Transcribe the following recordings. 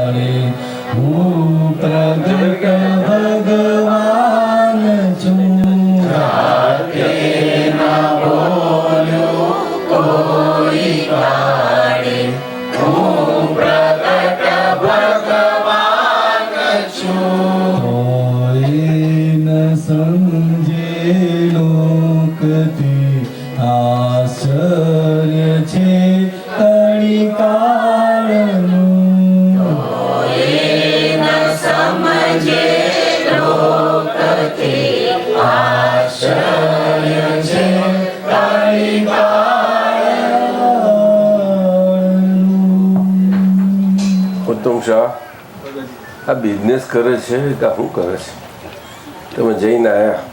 હું પ્રગટ ભગવાન છું. જાતે ના બોલ્યો કોઈ કાળે, હું પ્રગટ ભગવાન છું. કોઈ ન સમજે લોકથી આશ્ચર્ય છે કળિકાળનું. આશ્ચર્ય છે ઉત્તમ શાહ આ બિઝનેસ કરે છે કે શું કરે છે? તમે જઈને આવ્યા,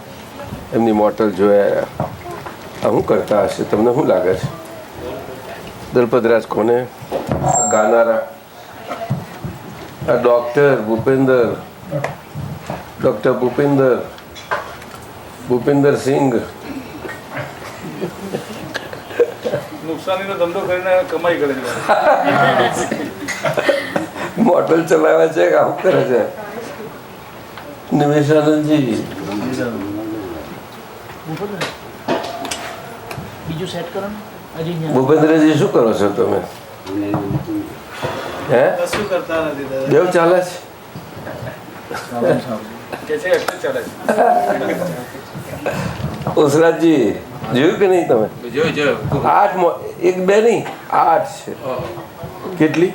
એમની મોટલ જોયા, આ શું કરતા હશે? તમને શું લાગે છે? દલપતરાજ કોને ગાનારા? આ ડૉક્ટર ભૂપેન્દ્ર સિંઘ નુકસાનીનો ધંધો કરીને કમાઈ કરે છે. મોટલ ચલાવે છે કે આવું કરે છે? નિમેશાનંદજી ભૂપેન્દ્રજી શું કરો છો તમે? હે કશું કરતા નથી દાદા. દેવ ચાલે છે? કે છે એટલે ચાલે છે. ઉસરાતજી જોયું કે નહીં તમે? જોયું 8 એક બે નહીં 8 છે. કેટલી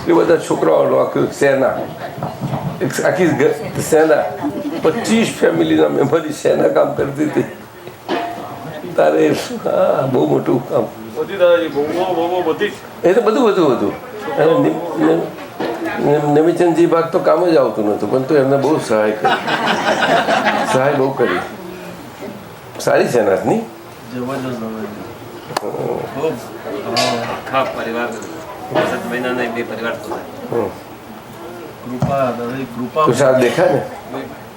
એ બધા છોકરાઓનો આખી સેના, એક આખી સેના 25 ફેમિલીના મેમ્બરની સેના કામ કરતી હતી તારે. હા, બહુ મોટું કામ. બધી દાદાજી બહુ બધી એ તો બધું નિમિચંદજી ભાગ તો કામ જ આવતું નહોતું, પણ તો એમને બહુ સહાય કરી. સહાય બહુ કરી. સારી સેના નહીં? तुषार देखा ने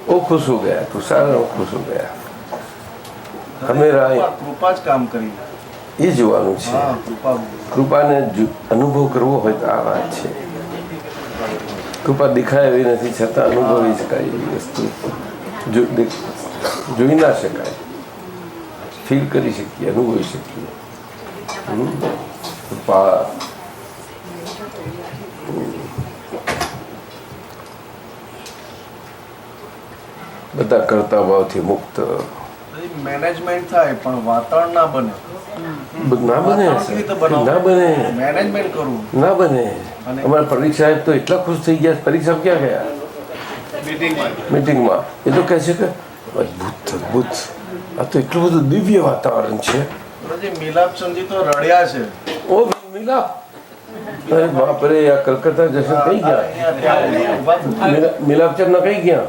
वो खुश हो गया. तुषार खुश हो गया. हमें કૃપા જ કામ કરી. એ જોવાનું છે. કૃપાને અનુભવ કરવો હોય તો આ વાત છે. કૃપા દેખાય એવી નથી, છતાં અનુભવી શકાય એવી વસ્તુ જોઈ ના શકાય, ફીલ કરી શકીએ, અનુભવી શકીએ. કૃપા બધા કરતા ભાવથી મુક્ત. મેનેજમેન્ટ થાય પણ વાતાવરણ ના બને. ના બને, મેનેજમેન્ટ કરવું ના બને. અમારા પરીક્ષ સાહેબ તો એટલા ખુશ થઈ ગયા. પરીક્ષા ક્યાં ગયા? મીટિંગમાં. એ તો કહે છે કે અદ્ભુત આ તો એટલું બધું દિવ્ય વાતાવરણ છે. મિલાપ સમજી તો રડ્યા છે. ઓ મિલાપ, અરે બાપરે, આ કલકત્તા જશે કઈ ગયા? મિલાપ ચંદ કઈ ગયા?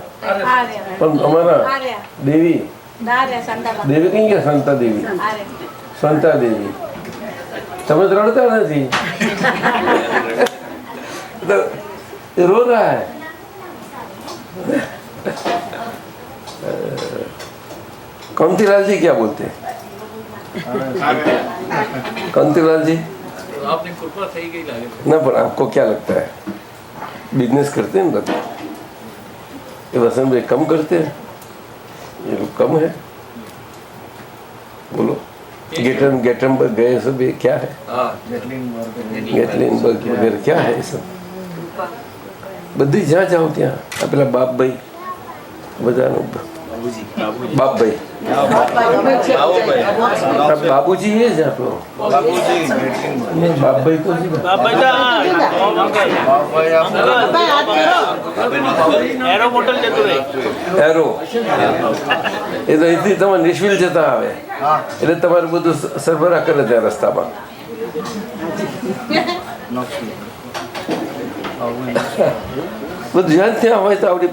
પણ અમારા દેવી કઈ ગયા? શાંતા દેવી તમે તો રડતા નથી. रो रहा है. कांतिलाल जी क्या बोलते हैं? कांतिलाल जी आपने कृपा सही गई लागे. ना, पर आपको क्या लगता है? बिजनेस करते हैं ना, ये वसंत भाई कम करते हैं, ये लोग कम है. बोलो. गेटनबर्ग गए सब, ये क्या है? गेटलिनबर्ग वगैरह क्या है ये सब? બધી જ્યાં જાઓ ત્યાં આ પેલા બાપભાઈ બધાનું બાપભાઈ બાબુજી એ જ આપણો બાપભાઈ તો એરો એ તો અહીંથી તમે નિશવિલ જતા આવે એટલે તમારું બધું સરભરા કરે ત્યાં રસ્તામાં. બધું જ્યાં ત્યાં હોય તો આવડી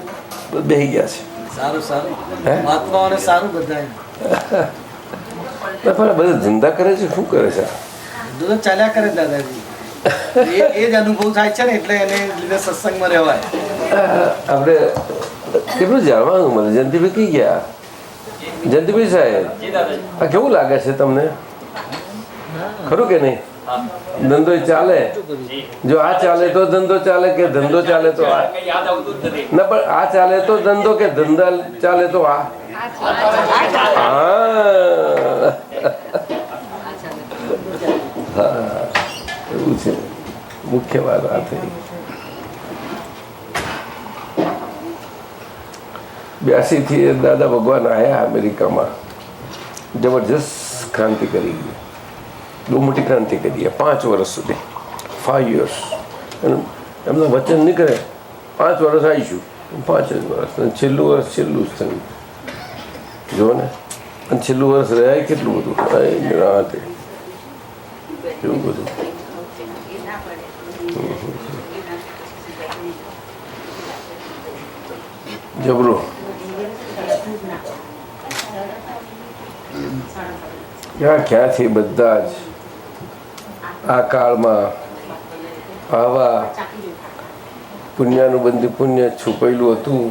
બેસી ગયા છે. બધા ધંધા કરે છે, શું કરે છે? ચાલ્યા કરે દાદાજી. એ જ અનુભવ થાય છે ને, એટલે એને લીધે સત્સંગમાં રહેવાય. આપણે કેટલું જાણવાનું મળે. જયંતિભાઈ કઈ ગયા? જયંતિભાઈ સાહેબ, આ કેવું લાગે છે તમને? ખરું કે નહીં? ધંધો ચાલે. જો આ ચાલે તો ધંધો ચાલે કે ધંધો ચાલે તો આ કઈ યાદ આવતું જ નથી. ના, પણ આ ચાલે તો ધંધો કે ધંધા ચાલે તો આ. હા, એવું છે. મુખ્ય વાત આ થઈ. 82 થી દાદા ભગવાન આવ્યા અમેરિકામાં. જબરજસ્ત ક્રાંતિ કરી ગઈ, બહુ મોટી ક્રાંતિ કરી 5 વર્ષ સુધી, 5 years. એમનું વચન નીકળે 5 વર્ષ આવીશું, 5 જ વર્ષ, અને છેલ્લું વર્ષ છેલ્લું જ થયું. જો ને, અને છેલ્લું વર્ષ રહ્યા કેટલું બધું રાતે, એવું બધું. જબરો. ક્યાંથી બધા જ આ કાળમાં આવા પુણ્યાનુબંધી પુણ્ય છુપાયેલું હતું,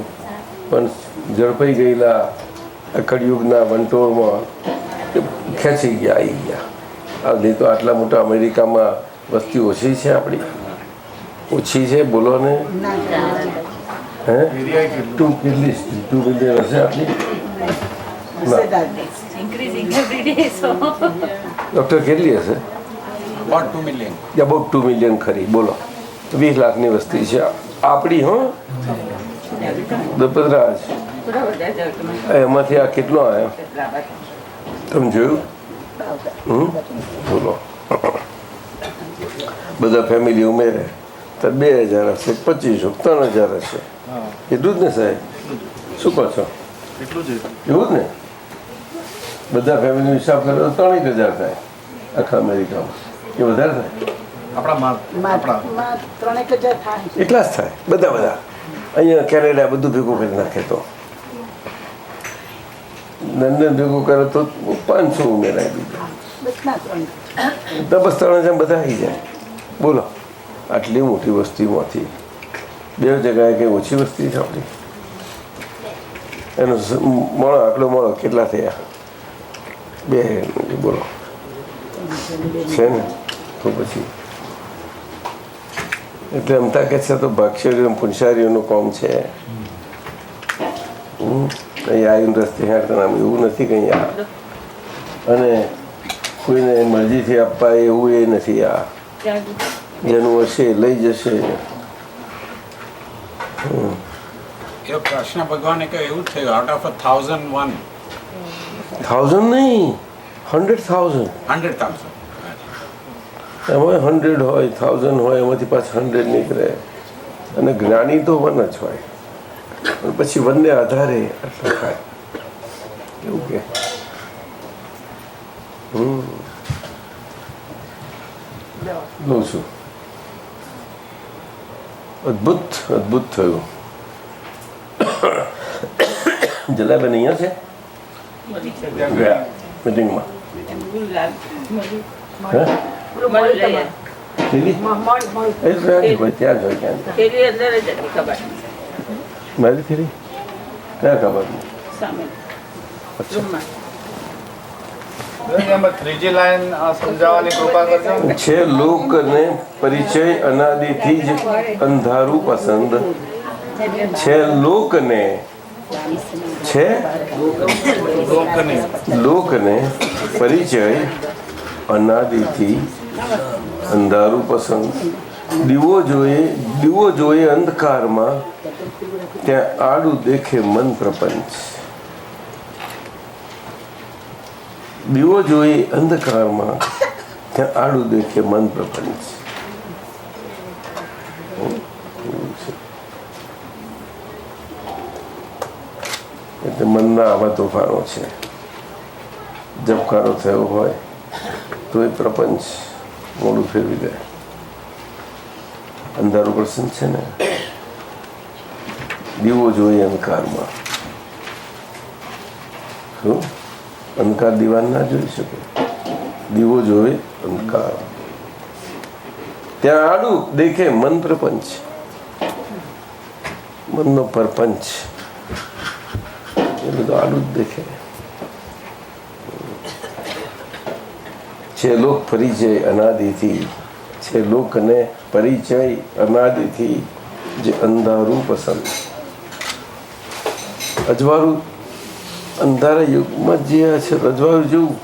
પણ ઝડપાઈ ગયેલા કળિયુગના વંટોળમાં ખેંચી ગયા, આવી ગયા. નહીં તો આટલા મોટા અમેરિકામાં વસ્તી ઓછી છે આપણી, ઓછી છે, બોલો ને. હે, 2 મિલિયન હશે આપણી. Increasing every day, so doctor કેટલી હશે? About 2 million. અબાઉટ 2 મિલિયન ખરી, બોલો. 20 લાખની વસ્તી છે આપણી. હો, દપદરાજ એમાંથી આ કેટલો આવ્યો તમે જોયું? બોલો. બધા ફેમિલી ઉમેરે તો 2000 હશે, 2500, 3000 હશે, એટલું જ ને સાહેબ? શું કહો છો? એટલું જ એવું જ ને? બધા ફેમિલીનો હિસાબ કરો તો 3000 થાય આખા અમેરિકામાં, કે વધારે થાય? એટલા જ થાય બધા. અહીંયા કેનેડા બધું ભેગું કરી નાખે તો, લંડન ભેગું કરે તો 500 ઉમેરાય દીધું, તો બસ 3000 બધા આવી જાય. બોલો, આટલી મોટી વસ્તીમાંથી 2 જગ્યાએ કંઈ ઓછી વસ્તી છે આપણી? એનો મળો આટલો મળો કેટલા થયા? 2. બોલો, છે ને? તો પછી એટલે અમતા કે છે તો ભાક્ષરીઓ પુંસારીઓનું કામ છે. અહીં આવીને રસ્તે હેઠળ આમ એવું નથી કંઈ આ, અને કોઈને મરજીથી આપવા એવું એ નથી. આ જેનું હશે લઈ જશે. કૃષ્ણ ભગવાને કહ્યું એવું જ થયું, આઉટ ઓફ 1001 1000 નહીં, 100,000. 100,000. એમાં 100 હોય, 1000 હોય, એમાંથી પાછા 100 નીકળે. અને જ્ઞાની તો 1 જ હોય, અને પછી 1ને આધારે આટલા થાય, એવું કે. લઉં છું. અદ્ભુત થયું. જલાબેન અહીંયા છે ગયા મિટિંગમાં. ત્યાં જોઈ ક્યાં મારી થેરી કયા ખબર એમાં ત્રીજી લાઈન સમજાવવાની કૃપા કરજો. છે લોકને પરિચય અનાદિથી જ અંધારું પસંદ છે. લોકને પરિચય અનાદિથી અંધારું પસંદ. દીવો જોઈએ અંધકારમાં, ત્યાં આડું દેખે મન પ્રપંચ. દીવો જોઈએ અંધકારમાં, ત્યાં આડું દેખે મન પ્રપંચ. એટલે મનના આવા તોફાનો છે. જબકારો થયો હોય તો એ પ્રપંચ મોડું ફેરવી દે. અંધારું પ્રસંગ છે ને. દીવો જોઈએ અંધકારમાં. શું? અંધકાર દીવાન ના જોઈ શકે. દીવો જોવે અંધકાર, ત્યાં આડું દેખે મન પ્રપંચ. મનનો પરપંચ એ બધું આડું જ દેખે. છે લોક પરિચય અનાદિથી, છે લોકને પરિચય અનાદિથી, જે અંધારું પસંદ. અજવાળું અંધારા યુગમાં જે આ છે અજવાળું જેવું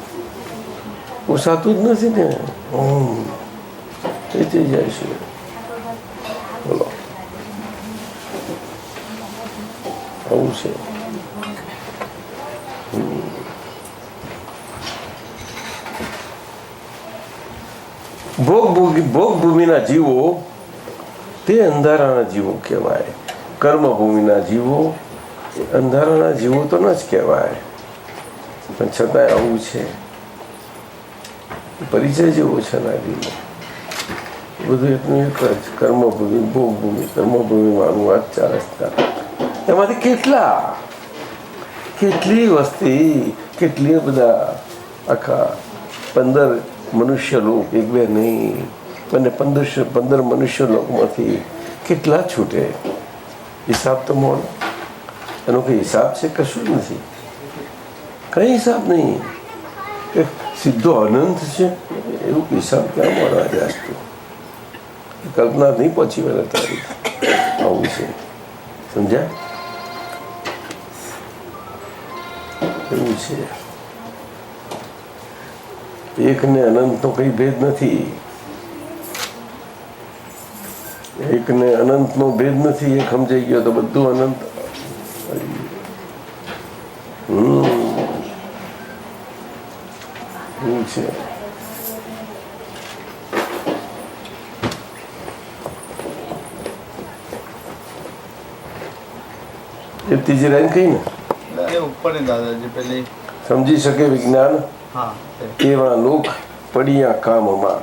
પોસાતું જ નથી ને. એ થઈ જાય છે. બોલો આવું છે. ભોગભૂમિના જીવો તે અંધારાના જીવો કહેવાય. કર્મભૂમિના જીવો એ અંધારાના જીવો તો ન જ કહેવાય, પણ છતાંય આવું છે. પરિચય જેવો છે નાગરીનો બધું એટલું એક જ કર્મભૂમિ ભોગભૂમિ કર્મભૂમિમાંનું આ 4 રસ્તા. એમાંથી કેટલી વસ્તી, કેટલી બધા આખા 15 મનુષ્ય લોક, એક બે નહીં, અને 15 મનુષ્ય લોકમાંથી કેટલા છૂટે? હિસાબ તો મોડો. એનો કંઈ હિસાબ છે? કશું જ નથી, કંઈ હિસાબ નહીં. સીધો અનંત છે એવું હિસાબ ક્યાં મળવા જાય? કલ્પના નહીં પહોંચી વળે તારી. આવું છે, સમજ્યા? એવું છે. એકને અનંતનો કંઈ ભેદ નથી. એકને અનંતનો ભેદ નથી. એક સમજાઈ ગયો તો બધું અનંત. એવું છે. એ ત્રીજી લાઈન કઈ ને એ ઉપરની દાદાજી પેલી સમજી શકે વિજ્ઞાન હા તેવા લોક પડ્યા કામમાં.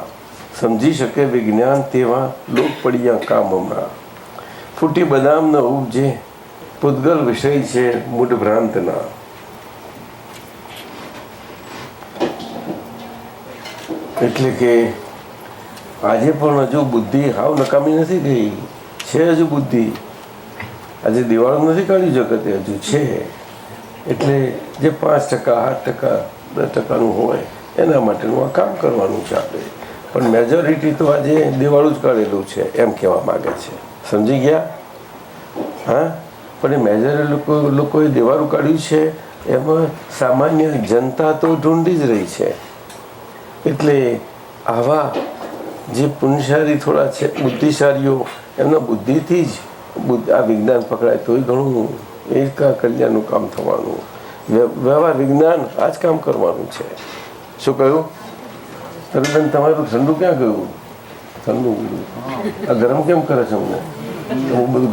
સમજી શકે વિજ્ઞાન તેવા લોક પડ્યા કામમાં. ફૂટી બદામ ન ઉપજે પૂતગલ વિષય છે મૂઢ ભ્રાંતના. એટલે કે આજે પણ હજુ બુદ્ધિ હાવ નકામી નથી ગઈ, છે હજુ બુદ્ધિ. આજે દિવાળું નથી કાઢ્યું જગતે, હજુ છે. એટલે જે 5%, 8%, 10%નું હોય એના માટેનું આ કામ કરવાનું છે આપણે. પણ મેજોરિટી તો આજે દિવાળું જ કાઢેલું છે એમ કહેવા માગે છે. સમજી ગયા? હા, પણ એ મેજોરિટી લોકોએ દિવાળું કાઢ્યું છે એમાં સામાન્ય જનતા તો ઢૂંઢી જ રહી છે. એટલે આવા જે પુણ્યશાળી થોડા છે, બુદ્ધિશાળીઓ, એમના બુદ્ધિથી જ આ વિજ્ઞાન પકડાય તોય ઘણું એ કલ્યાણનું કામ થવાનું. વ્યવહાર વિજ્ઞાન આ જ કામ કરવાનું છે. શું કહ્યું? તરતન તમારું ઠંડુ ક્યાં ગયું? ઠંડુ આ ગરમ કેમ કરે છે અમને? હું બધું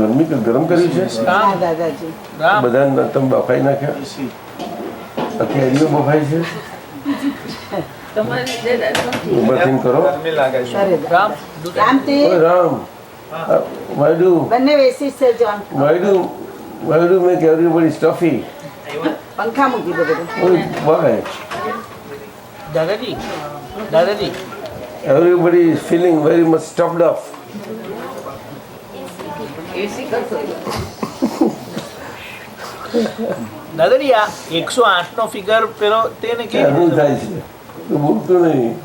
ગરમ કર્યું છે બધા. તમે બફાઈ નાખ્યા? આ કેરીઓ બફાઈ છે? ઉભા કરો. Ram why do make everybody stuffy? पंखा मूकी दो Why? दादाजी Everybody is feeling very much stuffed up. દાદાજી આ 108 નો ફિગર પેલો તેને કે શું થાય છે? તું બોલતું નહીં.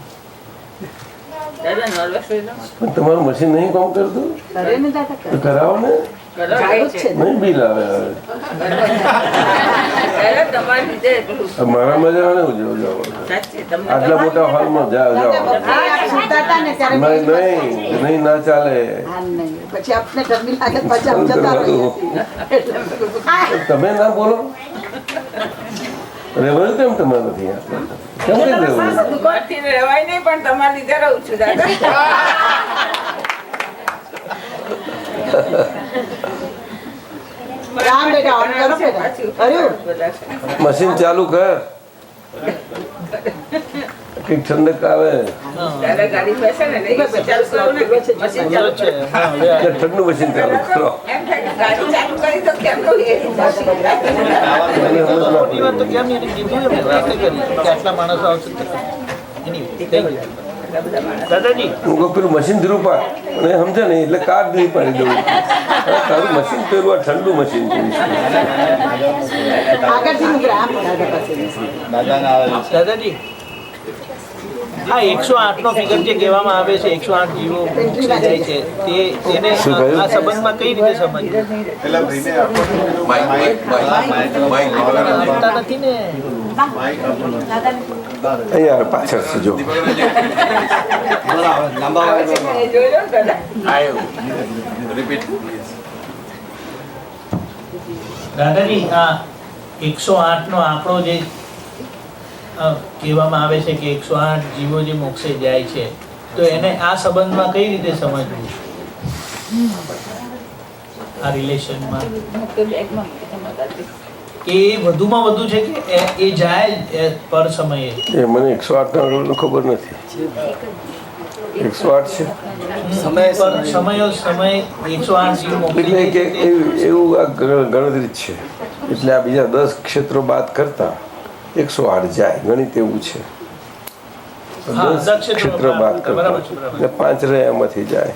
પણ તમારું મશીન નહીં કામ કરતું? करे ने दादा તો કરાવો ને. નહીં બિલ આવે. મારા મજા ને આટલા મોટા હોલમાં જાઓ જાઓ. आप सुनता था ने ત્યારે નહીં ના ચાલે. हां नहीं પછી આપને ગરમી લાગે પછી આમ જતા રહીએ તમે ના બોલો. રેવલ કેમ તમારે નથી? કેમ કે રેવલ રેવાય નહીં પણ તમારી લીધે રહું છું દાદા. રામ બેટા ઓન કરો બેટા અરે મશીન ચાલુ કર. કઈક ઠંડક આવે. દાદા ગાડી બેસે ને નહીં ચાલુ કરો ને મશીન ચાલુ કરો. ઠંડુ મશીન ચાલુ કરો. એમ થાય કે ગાડી ચાલુ કરી તો કેમ નો એ મોટી વાત તો કેમ નહીં કીધું એમ વાતે કરી કે આટલા માણસો આવશે દાદાજી હું કહું પેલું મશીન ધીરું પાડ. અને સમજે ને એટલે કાર ધીરી પાડી દઉં. તારું મશીન પેલું આ ઠંડુ મશીન છે. આગળથી ઉભરા આમ દાદા પાસે દાદાના દાદાજી આ 108 નો ફિગર જે કહેવામાં આવે છે 108 જીવો મોક્ષે જાય છે તેને શું કહ્યું? આ સંબંધમાં કઈ રીતે સમજવું પેલા ભાઈને બોલતા નથી ને અહીંયા પાછળ છે જો બરાબર લાંબા વાળા એ જોઈ લો ને દાદા. દાદાજી આ 108 નો આંકડો જે કહેવામાં આવે છે કે 108 જીવો જે મોક્ષે જાય છે તો એને આ સંબંધમાં કઈ રીતે સમજવું આ રિલેશનમાં મુક્ત બેગમાં મૂકી તમારા દાદી. કે એ વધુમાં વધુ છે કે એ જાય પર સમયે એ મને 108 ના ખબર નથી 108 છે પર સમય 108 જીવ મોક્ષે એટલે જાય કે છે એવું આ ગણતરી જ છે એટલે આ બીજા 10 ક્ષેત્રો બાદ કરતા 108 જાય ગણિત એવું છે હા, 10 10 ક્ષેત્ર બાદ કરતા બરાબર છે, બરાબર. એટલે 5 રહે એમાંથી જાય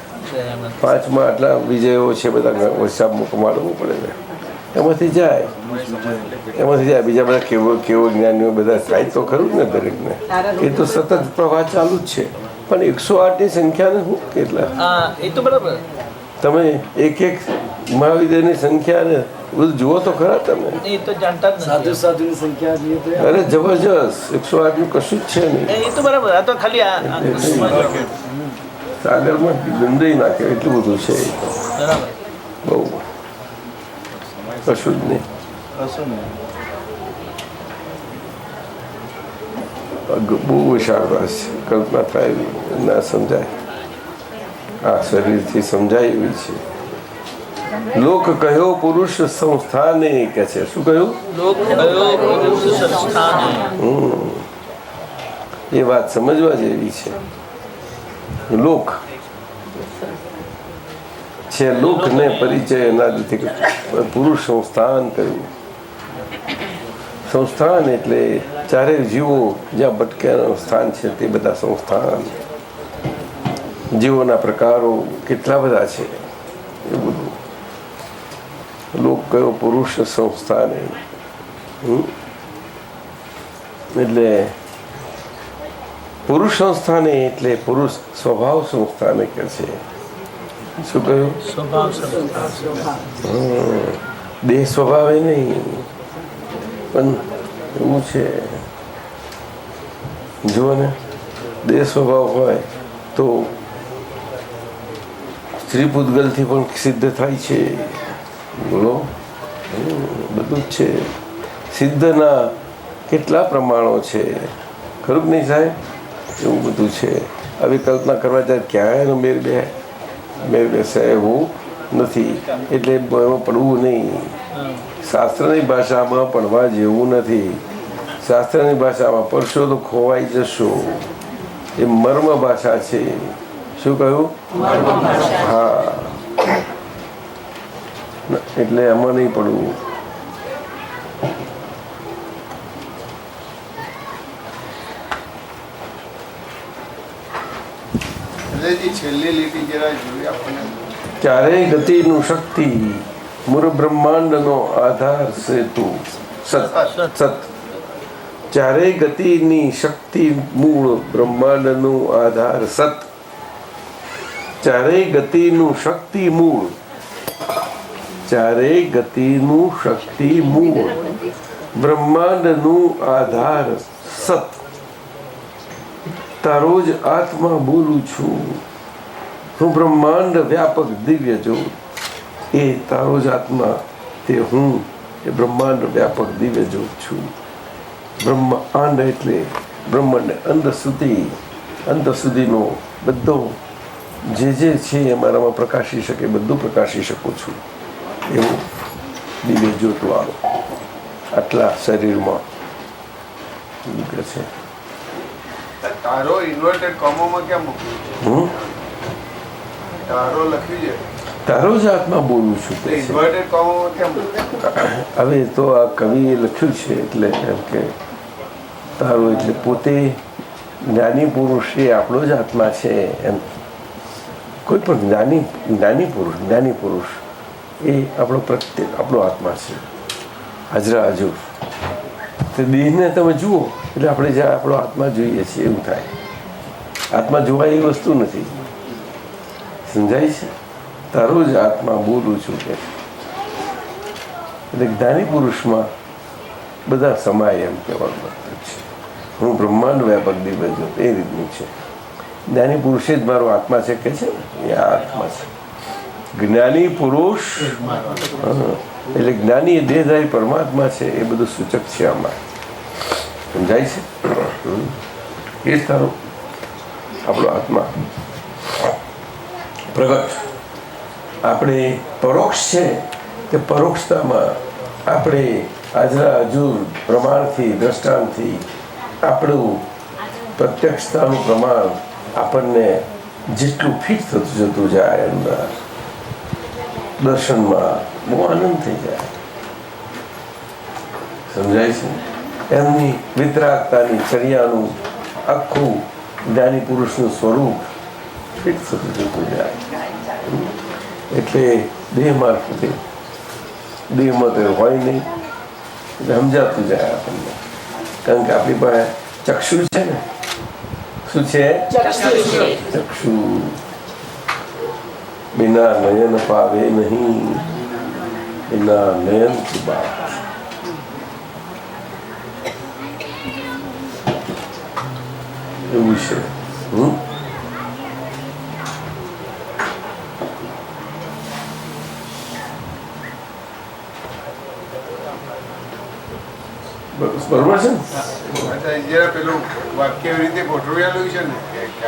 5માં આટલા વિજયો છે બધા હિસાબ માળવું પડે ને એમાંથી જાય બીજા બધા કેવો જ્ઞાનીઓ બધા થાય તો ખરું જ ને દરેકને એ તો સતત પ્રવાહ ચાલુ જ છે પણ 108ની સંખ્યાને શું કેટલા હા એ તો બરાબર તમે એક મહાવિદ્યાની સંખ્યાને બધું જુઓ તો ખરા તમે એ તો જાણતા જ સાધુ નથી સાધુની સંખ્યા જોઈએ તો અરે જબરજસ્ત 108નું કશું જ છે નહીં એ તો બરાબર આ તો ખાલી આ સાગરમાં ગંદાઈ નાખે એટલું બધું છે એ તો બરાબર બહુ કશું જ નહીં કશું નહીં બહુ વિશાળ રાસ છે કલ્પના થાય એવી ના સમજાય આ શરીરથી સમજાય એવી છે લોક કહ્યો પુરુષ સંસ્થાને કે છે શું કહ્યું લોક કયો પુરુષ સંસ્થાને એ વાત સમજવા જેવી છે લોક છે લોકને પરિચય એનાથી પુરુષ સંસ્થાન કહ્યું સંસ્થાન એટલે ચારે જીવો જ્યાં ભટક્યાનું સ્થાન છે તે બધા સંસ્થાન જીવોના પ્રકારો કેટલા બધા છે એ બધું લોક કયો પુરુષ સંસ્થાને એટલે પુરુષ સંસ્થાને એટલે પુરુષ સ્વભાવ સંસ્થાને કે છે શું કહ્યું સ્વભાવ સંસ્થા દેહ સ્વભાવે નહીં પણ એવું છે જુઓ ને દેહ સ્વભાવ હોય તો સ્ત્રી પૂતગલથી પણ સિદ્ધ થાય છે બોલો બધું જ છે સિદ્ધના કેટલા પ્રમાણો છે ખરું કે નહીં સાહેબ એવું બધું છે આવી કલ્પના કરવા જાય ક્યાંય મેર બેસે એવું નથી એટલે એમાં પડવું નહીં શાસ્ત્રની ભાષામાં પડવા જેવું નથી શાસ્ત્રની ભાષામાં પડશો તો ખોવાઈ જશો એ મર્મ ભાષા છે શું કહ્યું હા એટલે એમાં નહીં પડવું છેલ્લી લીટી જરા જોઈ આપણને ચારેય ગતિનું શક્તિ મૂળ બ્રહ્માંડનો આધાર છે તું સત ચારેય ગતિની શક્તિ મૂળ બ્રહ્માંડનું આધાર સત ચારેય ગતિનું શક્તિ મૂળ ચારેય ગતિનું શક્તિ મૂળ બ્રહ્માંડનું આધાર સત તારો જ આત્મા બોલું છું હું બ્રહ્માંડ વ્યાપક દિવ્ય જ્યોત એ તારો જ આત્મા તે હું એ બ્રહ્માંડ વ્યાપક દિવ્ય જ્યોત છું બ્રહ્માંડ એટલે બ્રહ્માંડ અંત સુધીનો બધો જે છે એ મારામાં પ્રકાશી શકે બધું પ્રકાશી શકું છું એવું દિવ્ય જ્યોતવાળો આટલા શરીરમાં કે છે તારો ઇન્વર્ટેડ કોમોમાં કેમ મૂક્યું તારો લખ્યું છે તારો જ આત્મા બોલું છું કે છે. ઇન્વર્ટેડ કોમોમાં કેમ હવે તો આ કવિએ લખ્યું છે એટલે એમ કે તારો એટલે પોતે જ્ઞાની પુરુષ એ આપણો જ આત્મા છે એમ કોઈ પણ જ્ઞાની પુરુષ એ આપણો પ્રત્યેક આપણો આત્મા છે હાજરા હજુર તે દેહને તમે જુઓ એટલે આપણે જ્યાં આપણો આત્મા જોઈએ છીએ એવું થાય આત્મા જોવાય એ વસ્તુ નથી, સમજાય છે? તારો જ આત્મા બોલું છું કે એટલે જ્ઞાની પુરુષમાં બધા સમાય એમ કહેવાનું મતલબ છે. હું બ્રહ્માંડ વ્યાપક દિવ્ય એ રીતનું છે. જ્ઞાની પુરુષે જ મારો આત્મા છે કે છે ને, એ આ આત્મા છે. જ્ઞાની પુરુષ એટલે જ્ઞાની એ દેહધારી પરમાત્મા છે, એ બધું સૂચક છે આમાં, સમજાય છે? એ જ તારો આપણો આત્મા પ્રગટ. આપણે પરોક્ષ છે કે પરોક્ષતામાં આપણે હાજરા હજુર પ્રમાણથી દ્રષ્ટાંતથી આપણું પ્રત્યક્ષતાનું પ્રમાણ આપણને જેટલું ફિટ થતું જતું જાય અંદર દર્શનમાં બહુ આનંદ થઈ જાય, સમજાય છે? એમની વિતરાગતાની ચર્યાનું આખું જ્ઞાની પુરુષનું સ્વરૂપ ફિટ થતું જતું જાય. એટલે દેહ મારફતે, દેહમાં તો હોય નહીં એટલે સમજાતું જાય આપણને. કારણ કે આપણી પાસે ચક્ષુ છે ને, શું છે? ચક્ષુ બિના નયન પાવે નહીં, બિના નયન કી બાત. એવું છે. બરોબર છે ને? પેલું વાક્ય એવી રીતે ગોઠવેલું છે ને,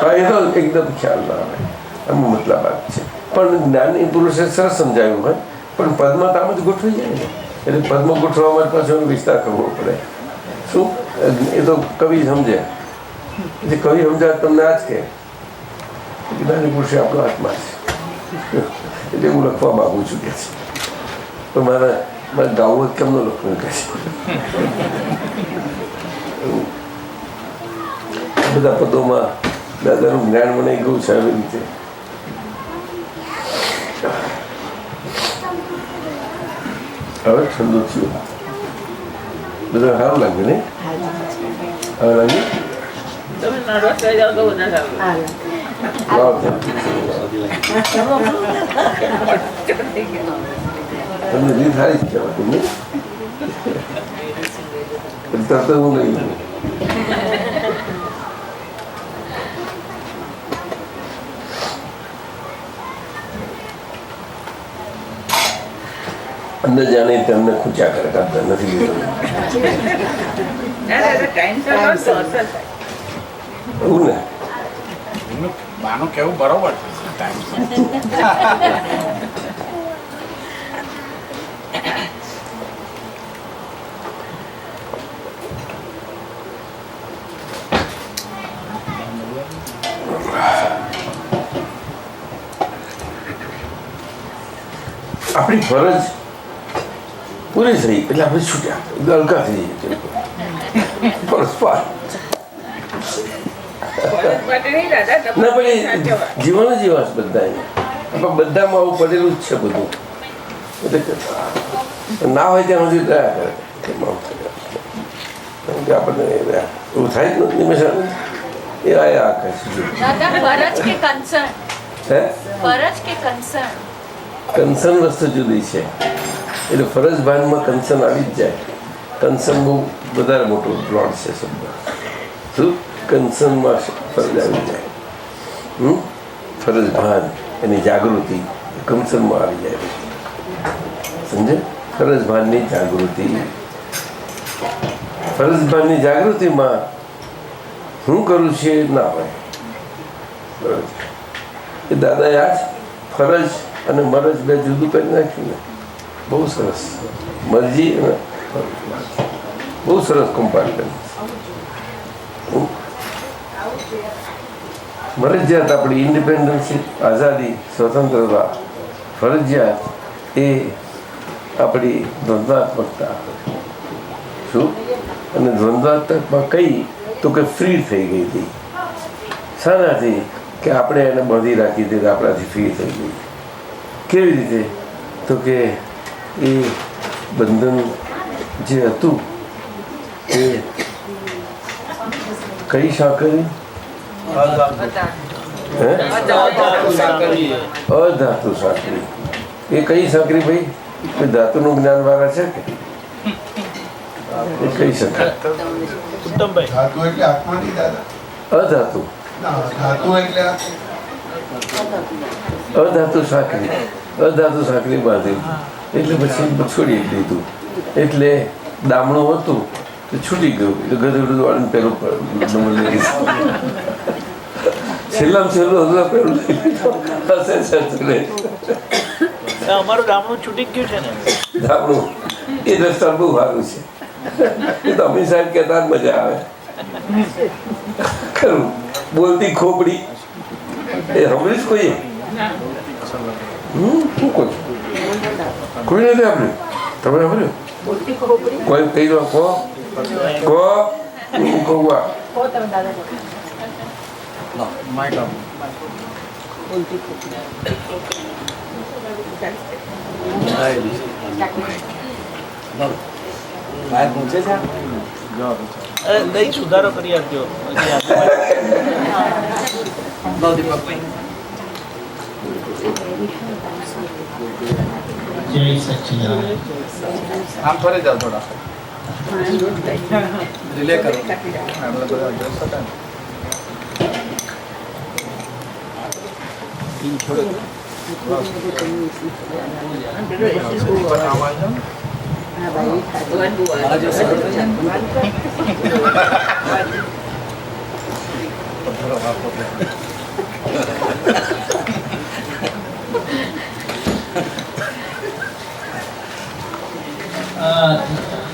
હા, એ તો એકદમ ખ્યાલ ના આવે, એમ મતલબ વાત છે. પણ જ્ઞાની પુરુષે સરસ સમજાવ્યું હોય, પણ પદમાં તો આમ જ ગોઠવી જાય ને. એટલે પદમાં ગોઠવવા માટે પાછો એનો વિસ્તાર કરવો પડે. શું? એ તો કવિ સમજે. જે કવિ સમજાય તમને આ જ કે જ્ઞાની પુરુષે આપણો આત્મા છે. એટલે હું લખવા માગું છું કે છે, તો મારે ગાવું કેમનું લખવું કે છે. બધા પદોમાં દાદાનું જ્ઞાન મને ગયું છે આવી રીતે. હવે ઠંડુ થયું, બધા સારું લાગ્યું ને? હવે લાગ્યું? તમે નર્વસ થઈ જાઓ તો વધારે સારું. તમને રીત સારી જ કહેવાય તમને. તરત હું લઈ લઉં. અંદર જાણે તેમને ખૂચ્યા કરે કરતા નથી લીધું. એવું ને? એમનું બાનું કેવું બરોબર છે ટાઈમ. આપણી ફરજ પૂરી થઈ એટલે આપણે છૂટ્યા, હલકા થઈ જઈએ. ફરજ પાર ના પડે. જીવન જ એવા છે બધા, આપણે બધામાં આવું પડેલું જ છે બધું. એટલે ના હોય ત્યાં સુધી રહ્યા કરે, કારણ કે આપણને એવું થાય જ નથી. નિમેષા એ આયા આકાશ હે કન્સર્ન વસ્તુ જુદી છે. એટલે ફરજ ભાનમાં કન્સર્ન આવી જ જાય. કન્સર્ન બહુ વધારે મોટો બ્રોડ છે શબ્દ. શું? કન્સર્નમાં ફરજ આવી જાય. ફરજ ભાન એની જાગૃતિ કન્સર્નમાં આવી જાય. સમજે? ફરજ ભાનની જાગૃતિ, ફરજ ભાનની જાગૃતિમાં હું કરું છું એ ના હોય. બરાબર. એ દાદાએ આ જ ફરજ અને મરજ બે જુદું કરી નાખ્યું ને, બહુ સરસ. મરજી અને બહુ સરસ કમ્પાર્ટમેન્ટ. મરજિયાત આપણી ઇન્ડિપેન્ડન્સી, આઝાદી, સ્વતંત્રતા. ફરજિયાત એ આપણી દ્વંદ્વાત્મકતા. શું? અને દ્વંદ્વાત્મકમાં કઈ તો કે ફ્રી થઈ ગઈ હતી. શાનાથી? કે આપણે એને બાંધી રાખી હતી, આપણાથી ફ્રી થઈ ગઈ. કેવી રીતે? તો કે એ બંધન જે હતું એ કઈ સાંકળી હે અધાતુ સાંકળી. અધાતુ સાંકળી. એ કઈ સાંકળી ભાઈ? કોઈ ધાતુનું જ્ઞાન વાળા છે કે એ કહી શકાય? ઉત્તમભાઈ, ધાતુ એટલે આત્મા નહીં દાદા. અધાતુ ના, ધાતુ એટલે અધાતુ સાંકળી. અધાતુ સાંકળી બાંધી એટલે પછી છોડી દીધું. એટલે દામણું હતું તો છૂટી ગયું. એટલે ગધેડું વાળીને પેલું નંબર લઈ લીધું. છેલ્લામાં છેલ્લું હતું પેલું લઈ લીધું. અમારું ગામડું છૂટી જ ગયું છે ને. દામણું એ રસ્તા બહુ સારું છે. એ તો અમીર સાહેબ કહેતા જ મજા આવે. ખરું બોલતી ખોપડી એ સાંભળીશ કોઈ? શું કહું? કોઈ નથી સાંભળ્યું? તમે સાંભળ્યું? કોઈ કહી દો કહો કહો હું કહું આ બહાર પહોંચે છે કઈ સુધારો કરી આપજો. જય સચ્ચિદાનંદ. આમ ફરી જાઓ થોડા રિલે કરો આપણે બધા જોઈ શકાય ને.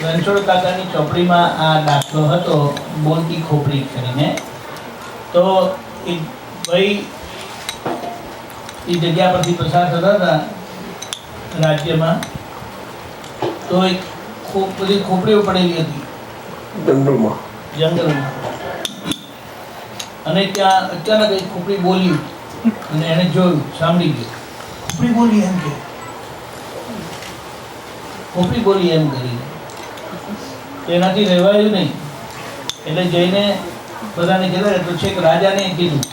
રણછોડ કાકાની ચોપડીમાં આ દાખલો હતો બોલતી ખોપડી કરીને. તો એ ભાઈ એ જગ્યા પરથી પસાર થતા હતા રાજ્યમાં, તો એક બધી ખોપડીઓ પડેલી હતી જંગલમાં. જંગલમાં. અને ત્યાં અચાનક એક ખોપડી બોલી અને એને જોયું, સાંભળી ગયું. ખોપડી બોલી એમ કે ખોપડી બોલી એમ કરી એનાથી રહેવાયું નહીં. એટલે જઈને બધાને કહેતા તો છેક રાજાને કીધું.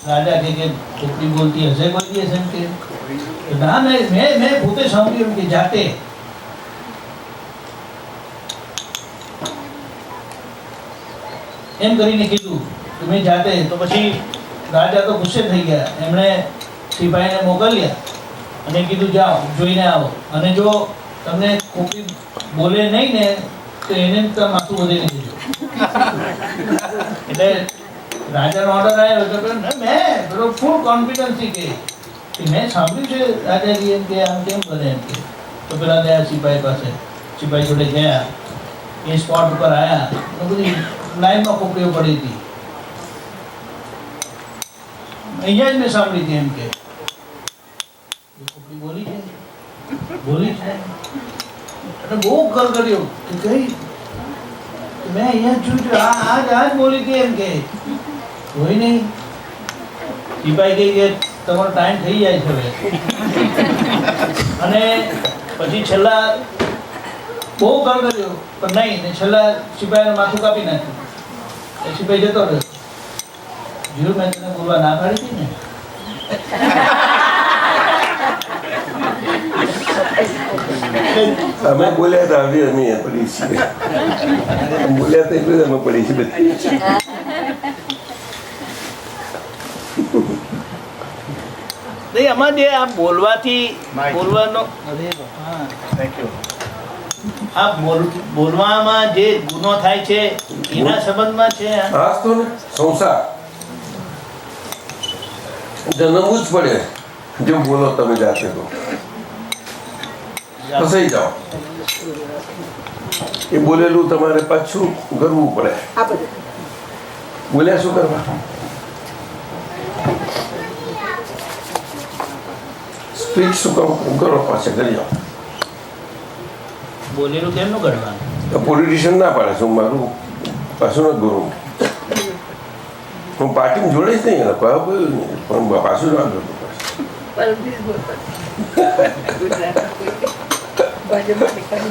રાજા કે ખોપડી બોલતી હશે કોઈ દિવસ એમ કે ના મેં પોતે સાંભળ્યું કે જાતે. એમ કરીને કીધું કે મેં જાતે. તો પછી રાજા તો ગુસ્સે થઈ ગયા. એમણે સિપાહીને મોકલ્યા અને કીધું જાઓ જોઈને આવો, અને જો તમને ખોપડી બોલે નહીં ને તો એને માથું વધીને દેજો. એટલે રાજાનો ઓર્ડર આવ્યો તો મેં ફૂલ કોન્ફિડન્સથી કે મેં સાંભળ્યું છે રાજાજી એમ કે આમ કેમ કરે એમ કે. તો પેલા ગયા સિપાહી પાસે, સિપાહી જોડે ગયા. એ સ્પોટ ઉપર આવ્યા તો બધી લાઈનમાં ખોપડીઓ પડી હતી. અહીંયા જ મેં સાંભળી હતી એમ કે ખોપડી બોલી છે બોલી છે. અને બહુ કર કર્યો કે કઈ મેં અહીંયા છું આજ બોલી હતી એમ કે કોઈ નહીં. સિપાહી કહી કે તમારો ટાઈમ થઈ જાય છે હવે. અને પછી છેલ્લા બહુ કર કર્યો પણ નહીં, ને છેલ્લા સિપાહીને માથું કાપી નાખ્યું. એ સિપાહી જતો રહ્યો. જીરું મેં તને બોલવા ના પાડી હતી ને. અમે બોલ્યા હતા હવે અમે પડી છીએ. બોલ્યા હતા એટલે અમે પડી છીએ બધી. નહીં આમાં જે આ બોલવાથી બોલવાનો થેન્ક યુ. આ બોલવામાં જે ગુનો થાય છે એના સંબંધમાં છે. આ તો ને સંસાર જન્મવું જ પડે. જો બોલો તમે જાતે તો ફસાઈ જાઓ. એ બોલેલું તમારે પાછું કરવું પડે. આ બધું બોલ્યા શું કરવા? સ્પીચ શું કામ કરો? પાછા કરી જાઓ. બોલેલું કેમનું કરવાનું? પોલિટિશિયન ના પાડે છે હું મારું પાછું ન કરું. હું પાર્ટીમાં જોડે જ નહીં એને કહ્યું નહીં, પણ પાછું ના કરું.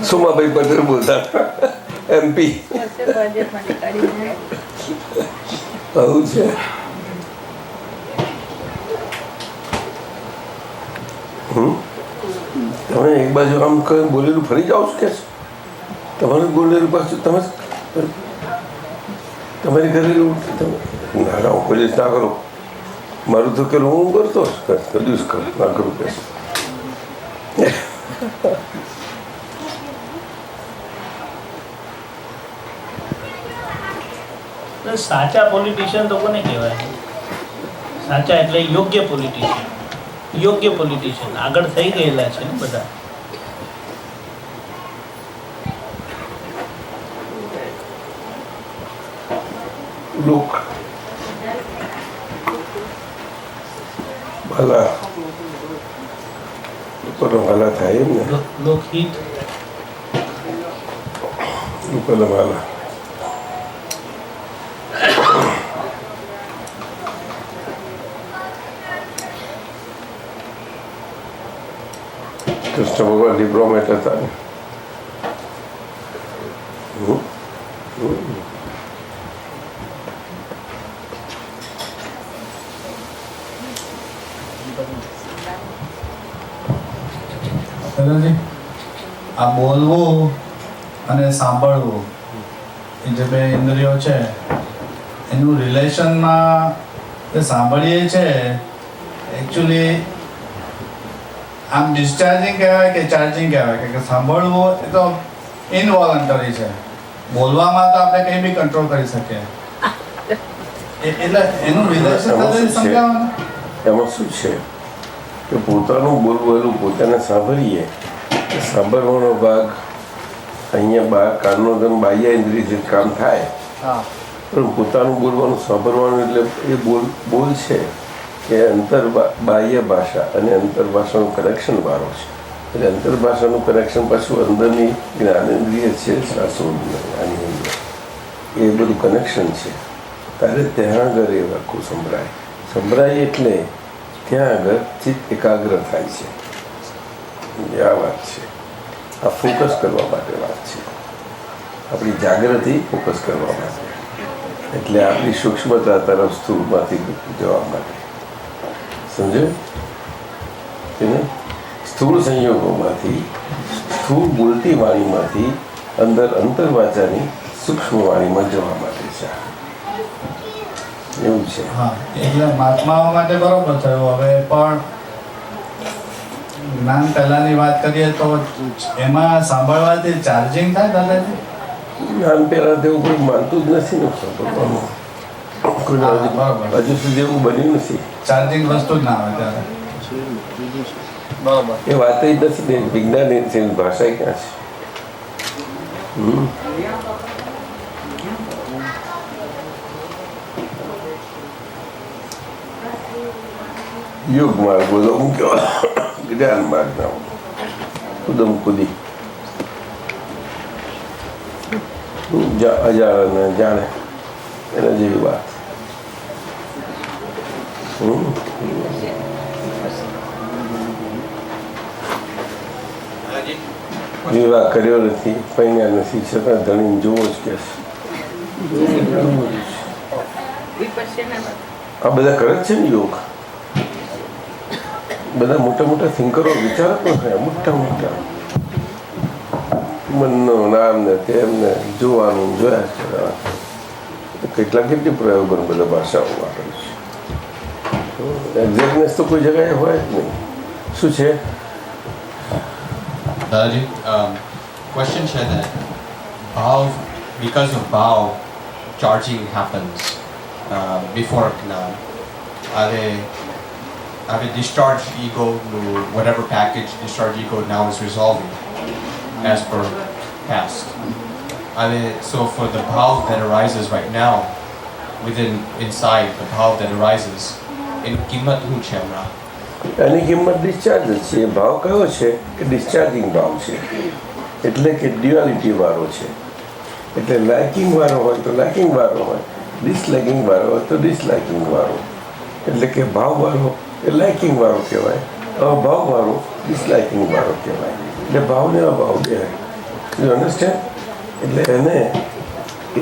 સોમાભાઈ પટેલ બોલતા MP. આવું છે. તમે એક બાજુ આમ કઈ બોલેલું ફરી જાઓ છો કે તમારું બોલેલું પાછું તમે તમારી ઘરેલું ના ના હું કોઈ ના કરો મારું તો પેલું હું કરતો કદી જ કરું ના કરું કે સાચા પોલિટિશિયન તો કોને કહેવાય? સાચા એટલે યોગ્ય પોલિટિશિયન. યોગ્ય પોલિટિશિયન આગળ થઈ ગયેલા છે ને બધા. લોક ભલા લોકોનો ભલા થાય એમ ને લોકહિત. લોકોનો ભલા કૃષ્ણ ભગવાન ડિપ્લોમેટ હતા ને દાદાજી આ બોલવું અને સાંભળવું એ જે બે ઇન્દ્રિયો છે એનું રિલેશનમાં જે સાંભળીએ છે એકચ્યુઅલી આમ ડિસ્ચાર્જિંગ કહેવાય કે ચાર્જિંગ કહેવાય કે સાંભળવું એ તો ઇનવોલન્ટરી છે. બોલવામાં તો આપણે કંઈ બી કંટ્રોલ કરી શકીએ. એટલે એનું રિલેશન સમજાવવાનું. એમાં શું છે કે પોતાનું બોલવાનું પોતાને સાંભળીએ સાંભળવાનો ભાગ અહીંયા કાનનો જેમ બાહ્ય ઇન્દ્રિયથી કામ થાય પણ પોતાનું બોલવાનું સાંભળવાનું એટલે એ બોલ છે કે બાહ્ય ભાષા અને અંતરભાષાનું કનેક્શન વાળો છે. એટલે અંતરભાષાનું કનેક્શન પાછું અંદરની જ્ઞાનેન્દ્રિય છે જ્ઞાનેન્દ્રિય એ બધું કનેક્શન છે. ત્યારે ત્યાં આગળ એ આખું સંભળાય એટલે ત્યાં આગળ ચિત્ત એકાગ્ર થાય છે. આ વાત છે. આ ફોકસ કરવા માટે વાત છે. આપણી જાગૃતિ ફોકસ કરવા માટે એટલે આપણી સૂક્ષ્મતા તરફ સ્થૂળમાંથી જવા માટે સમજે કે સ્થૂળ સંયોગોમાંથી સ્થૂળ બોલતી વાણીમાંથી અંતરવાચાની સૂક્ષ્મ વાણીમાં જવા માટે છે. એવું છે. હા એટલે મહાત્માઓ માટે બરોબર થયું. હવે પણ જ્ઞાન પહેલાની વાત કરીએ તો એમાં સાંભળવાથી ચાર્જિંગ થાય દાદાજી? જ્ઞાન પહેલાં તેવું કોઈ માનતું જ નથી ને સાંભળવાનું. હજુ સુધી એવું બન્યું નથી. ચાર્જિંગ વસ્તુ જ ના આવે ત્યારે. બરાબર. એ વાત જ નથી ને વિજ્ઞાન છે ભાષા ક્યાં છે? યોગ માર્ગ બોલો હું કહેવાય જ્ઞાન માર્ગ ના કુદમ કુદી અજાણે જાણે એના જેવી વાત. વિવાહ કર્યો નથી, પૈણ્યા નથી, છતાં ધણીને જોવો જ કે આ બધા કરે જ છે ને યોગ. બધા મોટા મોટા થિંકરો વિચારકો છે મોટા મનનો નામ ને તેમને જોવાનું જોયા છે. કેટલી પ્રયોગો બધા ભાષાઓ વાપરે છે. એક્ઝેક્ટનેસ તો કોઈ જગ્યાએ હોય જ નહીં. શું છે? Dadaji, question છે that bhav, because of bhav, charging happens before Gnan. Have a discharge ego, whatever package discharge ego now is resolving as per past. So for the bhav that arises right now, inside the bhav that arises, in kimmat hu છે હમણાં? એની કિંમત discharge જ છે. ભાવ કયો છે કે discharging ભાવ છે. એટલે કે ડ્યુઆલિટી વાળો છે. એટલે લાઇકિંગ વાળો હોય તો લાઇકિંગ વાળો હોય, ડિસલાઇકિંગ વાળો હોય તો ડિસલાઇકિંગ વાળો. એટલે કે ભાવ વાળો એ લાઇકિંગ વાળો કહેવાય, અભાવ વાળો ડિસલાઇકિંગ વાળો કહેવાય. એટલે ભાવને અભાવ કહેવાય. You understand? એટલે એને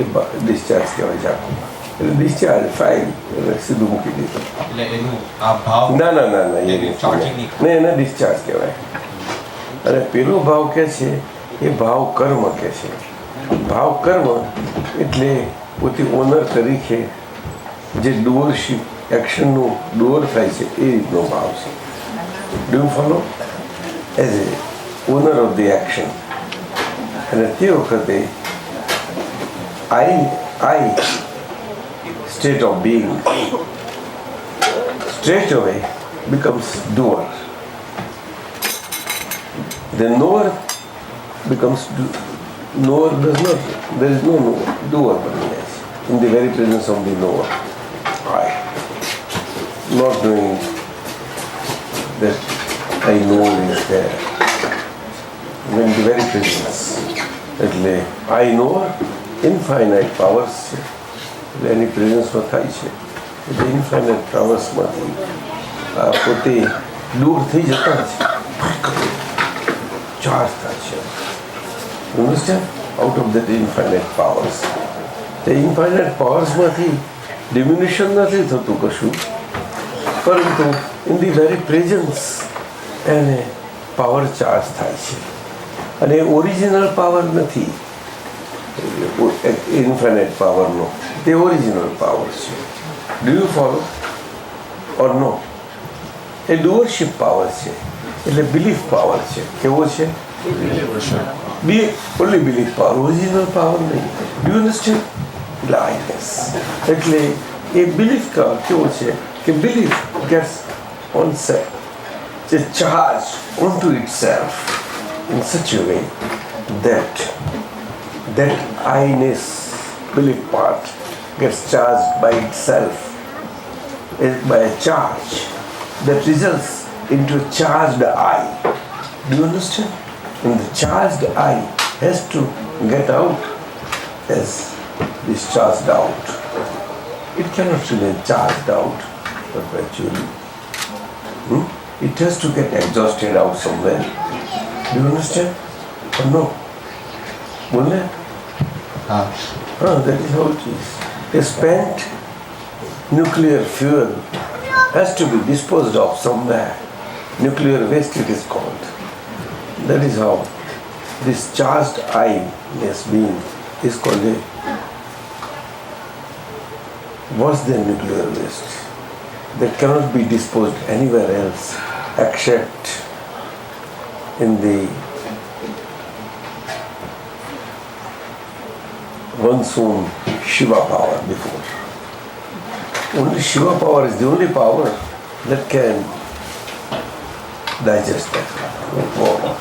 એ ડિસ્ચાર્જ કહેવાય છે આખું. એટલે ડિસ્ચાર્જ ફાઇલ એટલે સીધું મૂકી દીધું. એટલે એનું આ ભાવ ના ના ના ના એ એને charging નહીં. નહીં એને ડિસ્ચાર્જ કહેવાય. અને પેલો ભાવ કે છે એ ભાવ કર્મ કે છે. ભાવ કર્મ એટલે પોતે ઓનર તરીકે જે ડુઅરશીપ એક્શનનું ડુઅર થાય છે એ રીતનો ભાવ છે. Do you follow? As a honour of the action. અને તે વખતે I state of being straight away becomes doer. The knower becomes knower does not. There is no doer in the very presence of the knower. I not knowing that I know is there. In the very presence. એટલે I know infinite powers છે એટલે એની પ્રેઝન્સમાં થાય છે એટલે infinite પાવર્સમાંથી પોતે દૂર થઈ જતા છે ચાર્જ થાય છે. Understand? Out of that infinite powers. તે ઇન્ફાઇનાઇટ પાવર્સમાંથી ડિમિનિશન નથી થતું કશું, પરંતુ ઇન ધી વેરી પ્રેઝન્સ એને પાવર ચાર્જ થાય છે. અને એ ઓરિજિનલ પાવર નથી ઇન્ફાઇનાઇટ પાવરનો, તે ઓરિજિનલ પાવર છે. Do you follow or no? એ ડુઅરશીપ પાવર છે એટલે બિલીફ પાવર છે. કેવો છે? Only belief power, original power નહીં. Do you understand? લાઇકનેસ એટલે એ બિલીફ કેવો છે કે બિલીફ ગેટ્સ ઓન સેલ્ફ જે charge on two it self in such a way that I-ness belief part gets charged by itself by a charge that results into a charged I. Do you understand? And the charged I has to get out as discharged out. It cannot remain charged out perpetually. It has to get exhausted out somewhere. Do you understand? Or no? बोले? हाँ. That is how it is. A spent nuclear fuel has to be disposed of somewhere. Nuclear waste it is called. That is how this charged I-ness being is called a worse than nuclear waste. That cannot be disposed anywhere else except in the one's own Shiva power before. Only Shiva power is the only power that can digest that power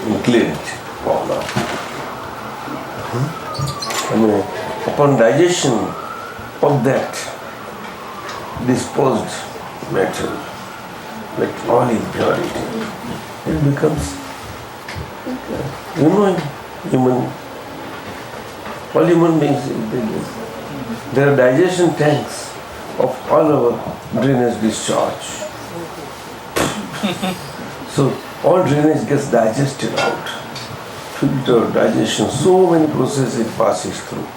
and clear it all out. Upon digestion of that disposed matter, like all impurity, it becomes, all human beings, there are digestion tanks of all our drainage discharge. So all drainage gets digested out. Filter, digestion, so many processes it passes through.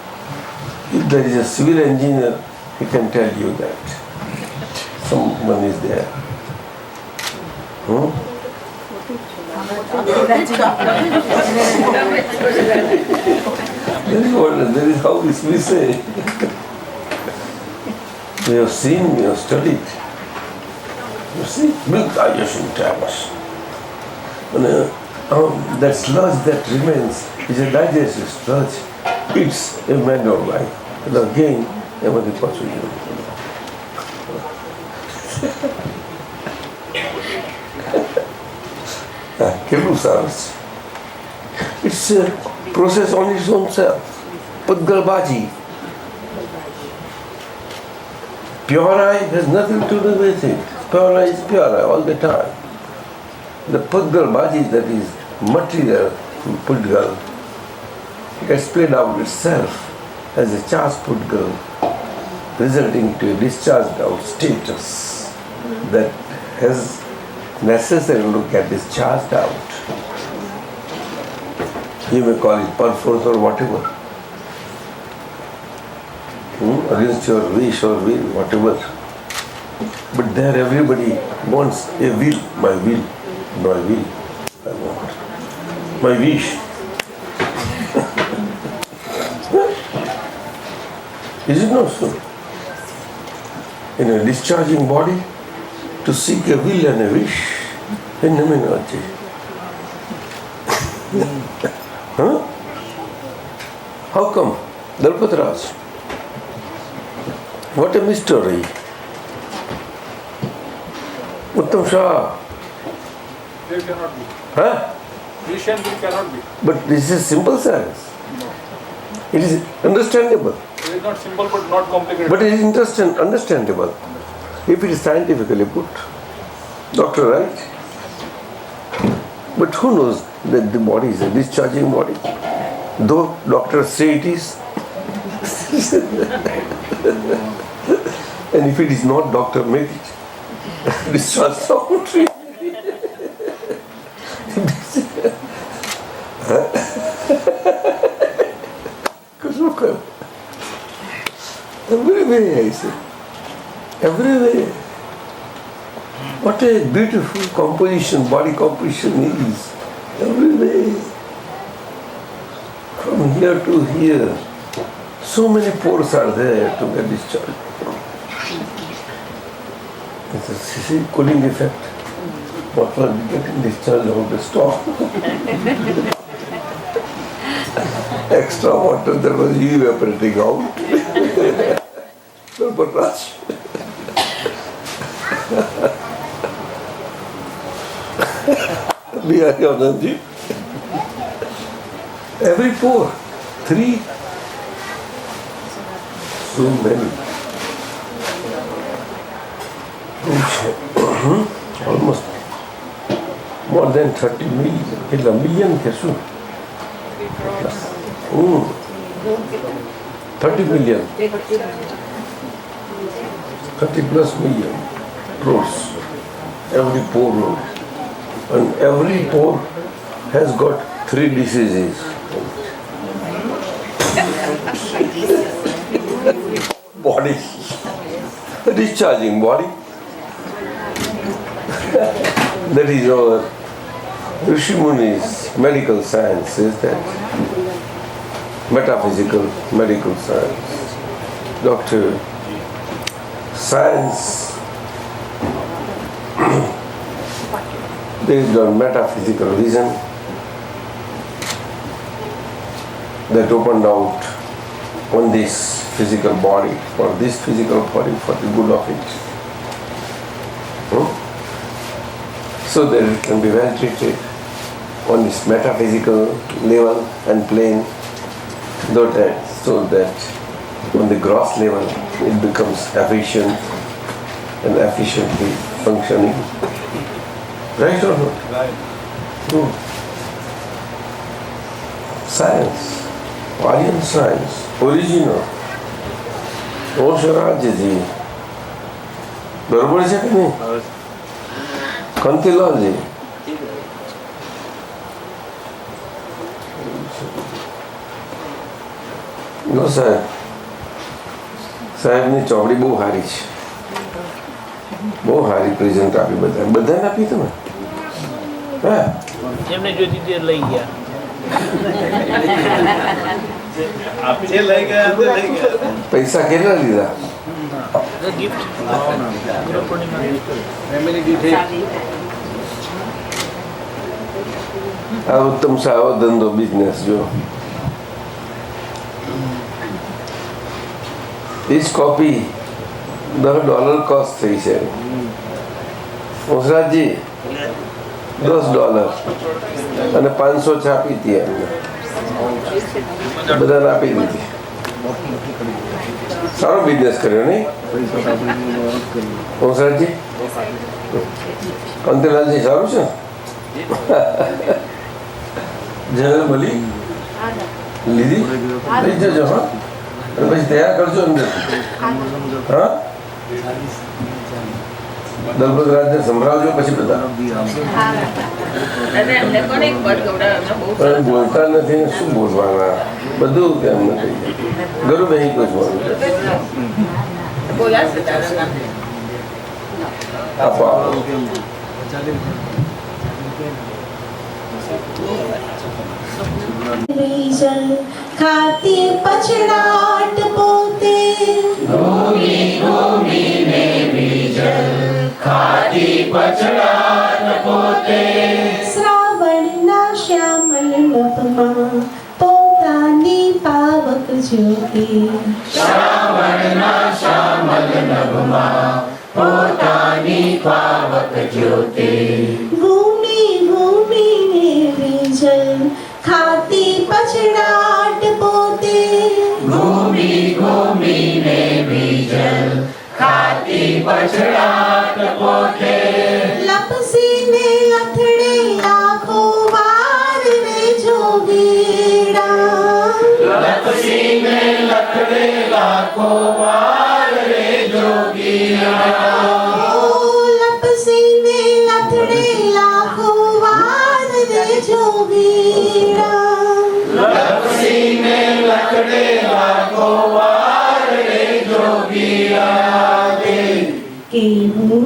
If there is a civil engineer, he can tell you that someone is there. That is how we say. We have seen, we have studied. You see, big digestion tanks. That sludge that remains is a digestive sludge. It's a matter of life. And again, everybody possible. કેટલું સરસ. It's a process on its own self. Pudgalbaji. Pure eye has nothing to do with it. Pure eye is pure eye all the time. The Pudgalbaji, that is material Pudgal, gets played out itself as a charged Pudgal, resulting to a discharged out status that has necessary to get discharged out. You may call it perforce or whatever. against your wish or will, whatever. But there everybody wants a will, my will, I want. My wish. Is it not so? In a discharging body, to seek a will and a wish, huh? How come? Dalpatraj. What a mystery. Uttam Shah. There cannot be. Huh? Wish and will cannot be. But this is simple science. It is understandable. It is not simple but not complicated. But it is understandable. If it is scientifically put. Doctor, right? But who knows that the body is a discharging body? Though doctors say it is. And if it is not, doctor make it. Discharge some tree. Every way, I say. Every way. What a beautiful composition, body composition is. Every way. From here to here. So many pores are there to get discharged. It's a cooling effect. What was getting discharged out the storm. Extra water that was evaporating out. But rush. Bihari Anandji. Every pore, 3. So many. Almost more than 30 million. It's a million, 30 million. 30 plus million pores. Every pore. And every pore has got 3 diseases. Body. Discharging body. That is our Rishi Muni's medical science, is that metaphysical medical science. Doctor, science based on metaphysical vision that opened out on this physical body, for this physical body, for the good of it. So that it can be well treated on this metaphysical level and plane, so that on the gross level it becomes efficient and efficiently functioning. Right or not? Right. Science, Aryan science, original. Osharaji ji. बरोबर છે કે નહીં? કાંતિલાલજી. નો સાહેબ, સાહેબની ચોપડી બહુ સારી છે. બહુ સારી પ્રેઝન્ટ આપી બધાને આપી તમે. હા, જેમને જોઈતી તે લઈ ગયા. જે લઈ ગયા તે લઈ ગયા. પૈસા કેટલા લીધા? Gift Guru Purnima family gift આ ઉત્તમ સારો ધંધો બિઝનેસ જો. Each copy $10 cost થઈ છે. ઓસરાજી $10 અને 500 છાપી હતી એમને, બધાને આપી દીધી. સારો બિઝનેસ કર્યો નહીં ઓસરાજી? કાંતિલાલજી સારું છે. જનરલ મળી લીધી, લઈ જજો. હા, અને પછી તૈયાર કરજો અંદર. હા, દલપતરાજને સંભળાવજો પછી બધા. અને એમને કોને એક પદ ગવડાવે એમને બહુ પણ સરસ બોલતા નથી ને શું બોલવાના બધું કેમ નથી ગરુ બેહી ગયું બોલું બોલાશે તારા નામ આપો ખાતી પછડાટ પોતે શ્રાવણના શ્યામલ નભમાં પોતાની પાવક જ્યોતિ ઘૂમી ઘૂમીને વિજલ ખાતી પછડાટ પોતે લપસીને અથડે આખો વાર રે જોગીડા લપસીને અથડે આખો વાર રે જોગીડા કેવું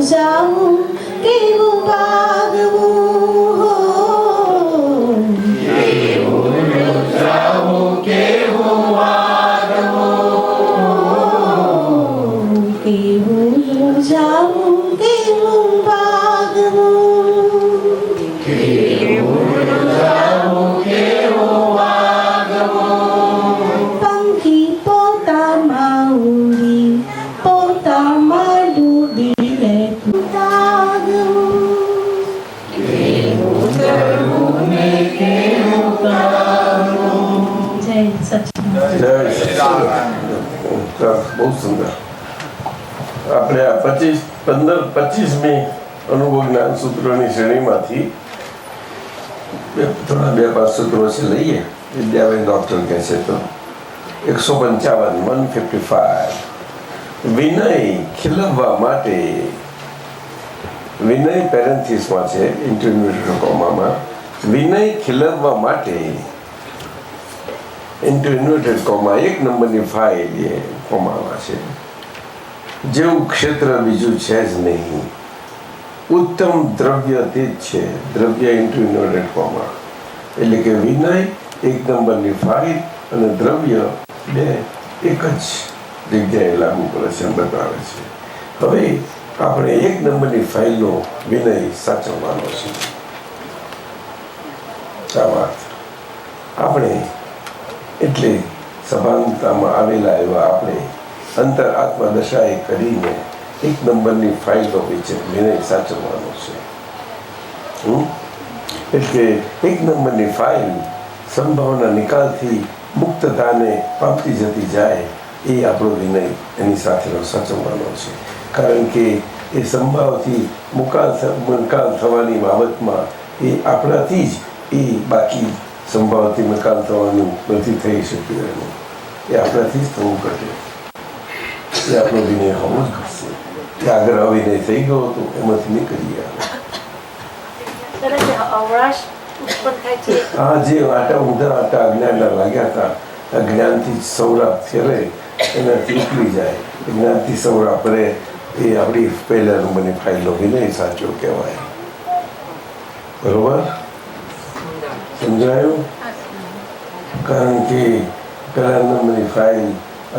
જાવું કેવું ભાગવું હો કેવું જાવું કેવું ભાગવું પંખી પોતામાં ઉડી પોતામાં ડૂબી રહેતું જય સચિદાનંદ જય બહુ સુંદર આપણે આ 25મી અનુભવ જ્ઞાન સૂત્રોની શ્રેણીમાંથી થોડા 2-5 સૂત્રો છે લઈએ વિદ્યાબેન ડૉક્ટર કહે છે તો 155 વિનય ખીલવવા માટે વિનય પેરેન્થિસમાં છે ઇન્ટરમીડિયેટ કોમામાં વિનય ખીલવવા માટે ઇન્ટરમીડિયેટ કોમા 1 નંબરની ફાઇલ એ કોમામાં છે જેવું ક્ષેત્ર બીજું છે જ નહીં ઉત્તમ દ્રવ્ય તે જ છે દ્રવ્ય ઇન્ટરમીડિયેટ કોમા એટલે કે વિનય 1 નંબરની ફાઇલ અને દ્રવ્ય 2 એક જ જગ્યાએ લાગુ કરે છે બતાવે છે હવે આપણે 1 નંબરની ફાઇલનો વિનય સાચવવાનો છે આ વાત આપણે એટલે સભાનતામાં આવેલા એવા આપણે અંતર આત્મા દશાએ કરીને 1 નંબરની ફાઇલનો વિનય સાચવવાનો છે એટલે 1 નંબરની ફાઇલ સંભાવના નિકાલથી મુક્તતાને પામતી જતી જાય એ આપણો વિનય એની સાથેનો સાચવવાનો છે કારણ કે એ સંભાવથી નિકાલ થવાની બાબતમાં એ આપણાથી જ એ બાકી સંભાવથી નિકાલ થવાનું નથી થઈ શક્યું એનું એ આપણાથી જ થવું ઘટે એ આપણો વિનય હોવો જ ઘટશે એ આગળ અવિનય થઈ ગયો હતો એમાંથી નીકળી આવે આ જે આટા ઊંધા આટા અજ્ઞાનના લાગ્યા હતા અજ્ઞાનથી સૌરા ફેરે એનાથી ઉકળી જાય જ્ઞાનથી સૌરા ફરે એ આપણી પહેલા નંબરની ફાઇલનો વિનય સાચો કહેવાય બરોબર સમજાયું કારણ કે પહેલા નંબરની ફાઇલ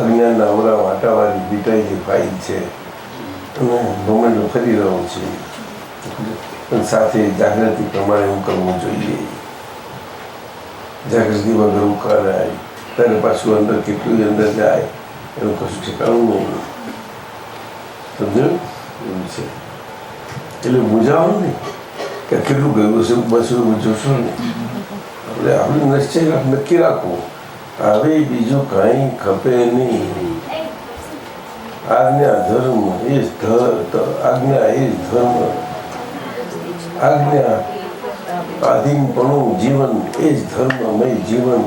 અજ્ઞાનના ઓરા વાટાવાળી બીટાયેલી ફાઇલ છે અને ગવર્મેન્ટ ફરી રહ્યો છે પણ સાથે જાગૃતિ પ્રમાણે એવું કરવું જોઈએ જાગૃતિ વગર ઉકાળાય ત્યારે પાછું અંદર કેટલું અંદર જાય એનું કશું ઠેકાણું નહીં સમજ્યું એવું છે એટલે મૂંઝાવો નહીં કે કેટલું ગયું છે પાછું જોશો ને એટલે આપણે નિશ્ચય નક્કી રાખવું હવે બીજું કાંઈ ખપે નહીં આજ્ઞા ધર્મ એ જ આજ્ઞા એ જ ધર્મ આજ્ઞા આધીનપણું જીવન એ જ ધર્મમય જીવન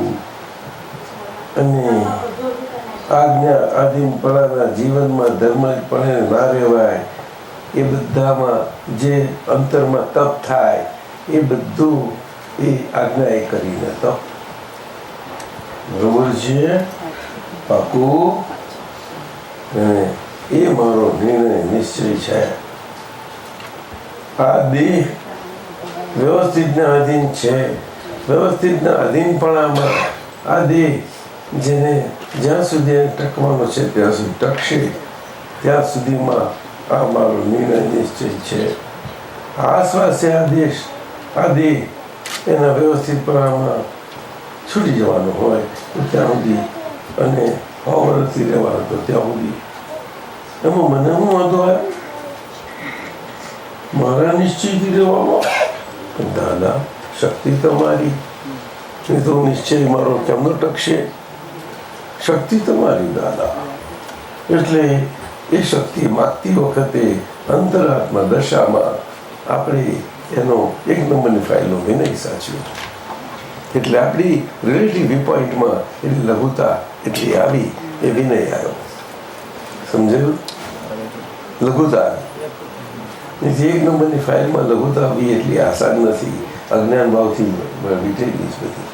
અને આજ્ઞા આધીનપણાના જીવનમાં ધર્મપણે ના રહેવાય એ બધામાં જે અંતરમાં તપ થાય એ બધું એ આજ્ઞા એ કરીને તો બરોબર છે પાકું. અને એ મારો નિર્ણય નિશ્ચય છે. આ દેહ વ્યવસ્થિતના અધીન છે. વ્યવસ્થિતના અધીનપણામાં આ દેહ જેને જ્યાં સુધી ટકવાનો છે ત્યાં સુધી ટકશે, ત્યાં સુધીમાં આ મારો નિર્ણય નિશ્ચય છે. આસપાસે આ દેહ એના વ્યવસ્થિતપણામાં છૂટી જવાનું હોય તો ત્યાં સુધી, અને 100 વર્ષથી રહેવાનું તો ત્યાં સુધી. એમાં મને હું વાંધો આવ્યો મારા નિશ્ચયથી રહેવામાં? દાદા શક્તિ તમારી, એ તો નિશ્ચય મારો કેમનો ટકશે? શક્તિ તમારી દાદા. એટલે એ શક્તિ માગતી વખતે અંતરાત્મા દશામાં આપણે એનો 1 નંબરની ફાઇલો વિનય સાચ્યો. એટલે આપણી રિલેટિવ વ્યૂ પોઈન્ટમાં એની લઘુતા એટલી આવી, એ વિનય આવ્યો. સમજાયું? લઘુતા આવી. 1 નંબરની ફાઇલમાં લઘુતા આવી એટલી આસાન નથી. અજ્ઞાન ભાવથી વીટેલી જ બધી,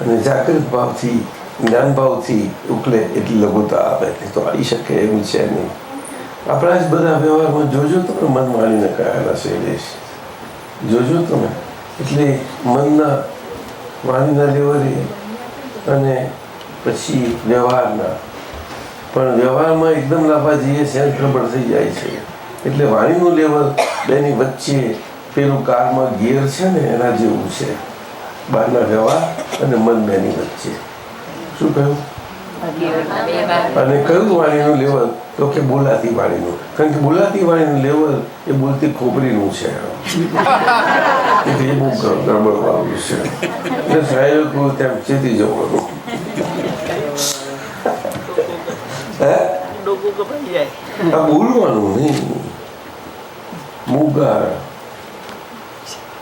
અને જાગૃત ભાવથી જ્ઞાન ભાવથી ઉકલે એટલી લઘુતા આવે. તો આવી શકે એમ છે નહીં. આપણા જ બધા વ્યવહારમાં જોજો તમે મન માનીને કહેલા શૈલેષ, જોજો તમે. એટલે મનના વાણીના લેવલે અને પછી વ્યવહારના, પણ વ્યવહારમાં એકદમ લાંબા જઈએ સેન્સ ગડબડ થઈ જાય છે. એટલે વાણીનું લેવલ બેની વચ્ચે પેલું કારમાં ગિયર છે ને એના જેવું છે, બહારના વ્યવહાર અને મન બેની વચ્ચે. શું કહ્યું? અને કયું વાણીનું લેવલ? તો કે બોલાતી વાણીનું. કારણ કે બોલાતી વાણીનું લેવલ એ બોલતી ખોપરીનું છે. એ બહુ ગડબડ વાળું છે. એટલે સાહેબ તેમ ચેતી જવાનું. આ બોલવાનું નહીં, મુગાર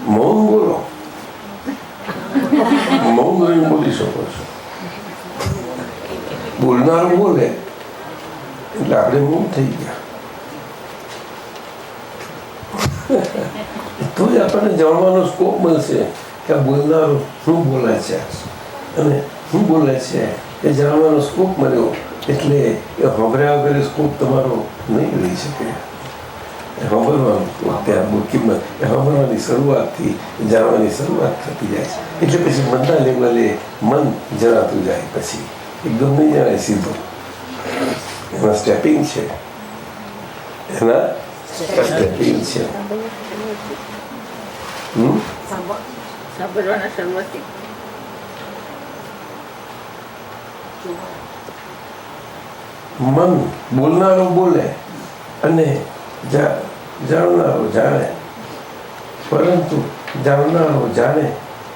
મૌન બોલો. મૌન રહીને બોલી શકો છો. બોલનારું બોલે એટલે આપણે મૌન થઈ ગયા. તો જ આપણને જાણવાનો સ્કોપ મળશે કે આ બોલનારું શું બોલે છે અને શું બોલે છે એ જાણવાનો સ્કોપ મળ્યો. એટલે એ સાંભળ્યા વગર સ્કોપ તમારો નહીં રહી શકે. સાંભળવાનું ત્યાં કિંમત એ સાંભળવાની શરૂઆતથી જાણવાની શરૂઆત થતી જાય છે. એટલે પછી મનના લેવલે મન જણાતું જાય. પછી એકદમ નહીં જણાય સીધું. એમાં સ્ટેપિંગ છે, એના સ્ટેપિંગ છે. સાંભળવાના શરૂઆતથી મન બોલનારો બોલે અને જાણનારો જાણે. પરંતુ જાણનારો જાણે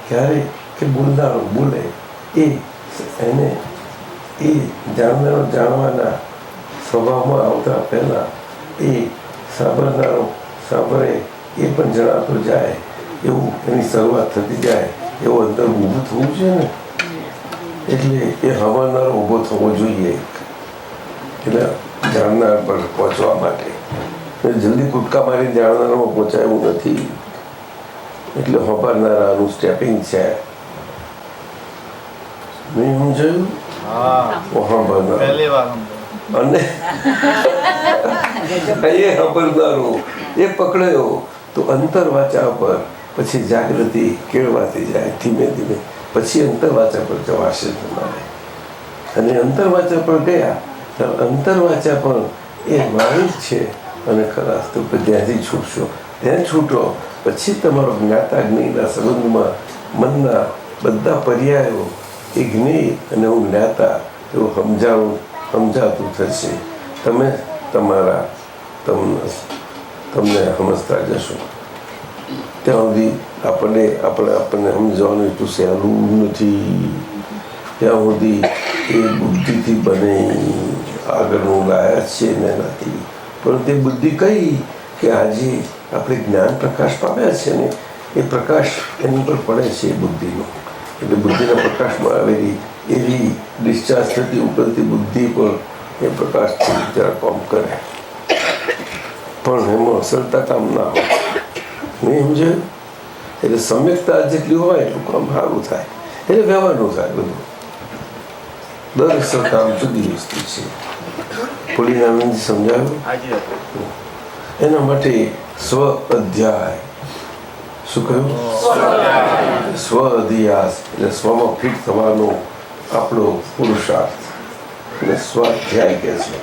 ક્યારે કે બોલનારો બોલે. એને એ જાણનારો જાણવાના સ્વભાવમાં આવતા પહેલાં એ સાંભળનારો સાંભળે એ પણ જણાતો જાય. એવું એની શરૂઆત થતી જાય. એવું અંદર ઊભું થવું છે ને. એટલે એ સાંભળનારો ઊભો થવો જોઈએ. એટલે જાણનાર પર પહોંચવા માટે જલ્દી કૂદકા મારીને જાણનારામાં પહોંચાયું નથી. એટલે સાંભળનારાનું સ્ટેપિંગ છે. નહીં સમજાયું? અને એ સાંભળનારો એ પકડાયો તો અંતરવાચા પર પછી જાગૃતિ કેળવાતી જાય ધીમે ધીમે. પછી અંતરવાચા પર જવાશે તમારે. અને અંતરવાચા પર ગયા તો અંતરવાચા પણ એ વાણી જ છે. અને ખરાશ તો ત્યાંથી છૂટશો. ત્યાં છૂટો પછી તમારો જ્ઞાતાગ્નિના સંબંધમાં મનના બધા પર્યાયો એ જ્ઞેય અને હું જ્ઞાતા એવું સમજાતું થશે. તમે તમારા તમને સમજતા જશો. ત્યાં સુધી આપણને સમજવાનું એટલું સહેલું નથી. ત્યાં સુધી એ બુદ્ધિથી બને આગળનું લાયા છે ને નથી. પરંતુ એ બુદ્ધિ કઈ કે આજે આપણે જ્ઞાન પ્રકાશ પામ્યા છે ને એ પ્રકાશ એની પર પડે છે એ બુદ્ધિનો. એટલે બુદ્ધિના પ્રકાશમાં આવેલી એવી ડિસ્ચાર્જ થતી ઉપરથી બુદ્ધિ પર એ પ્રકાશથી જરા કામ કરે. પણ એમાં અસરતા કામ ના હોય. નહીં સમજાયું? એટલે સમ્યકતા જેટલી હોય એટલું કામ સારું થાય, એટલે વ્યવહારનું થાય બધું. દરેક સરકાર જુદી વસ્તુ છે. પુલિનાનંદજી સમજાવ્યું. એના માટે સ્વ અધ્યાય, શું કહ્યું? સ્વ અધ્યાસ એટલે સ્વમાં ફિટ થવાનો આપણો પુરુષાર્થ, અને સ્વાધ્યાય કે છે.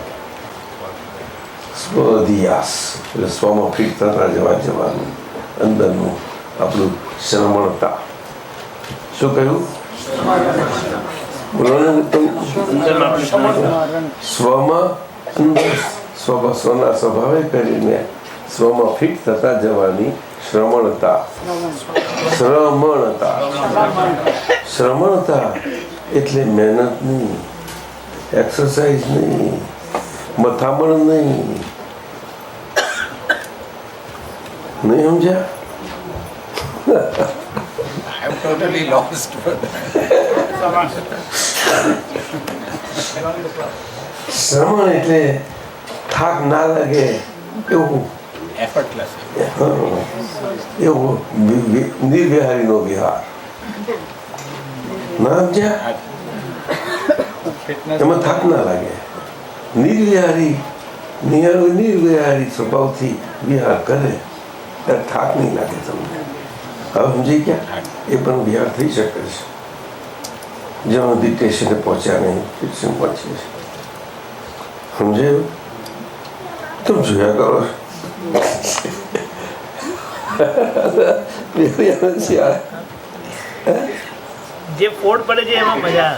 સ્વ અધ્યાસ એટલે સ્વમાં ફિટ થતા જવાનું, અંદરનું આપણું શ્રમણતા. શું કહ્યું? સ્વમાં અંદર સ્વના સ્વભાવે કરીને સ્વમાં ફિટ થતા જવાની શ્રમણતા. શ્રમણતા એટલે મહેનત નહીં, એક્સરસાઇઝ નહીં, મથામણ નહીં. નહીં સમજ્યા? I'm totally lost. શ્રમણ એટલે થાક ના લાગે એવું, Effortless. એવું નિર્વિહારીનો વિહાર. ના સમજ્યા? એમાં થાક ના લાગે. નિર્વિહારી સ્વભાવથી વિહાર કરે ત્યારે થાક નહીં લાગે તમને. હવે સમજી ગયા? એ પણ વિહાર થઈ શકે છે જ્યાં સુધી સ્ટેશને પહોંચ્યા નહીં. સ્ટેશન પહોંચીએ છીએ, સમજાયું? તમે જોયા કરો જે ફોડ પડે છે એમાં મજા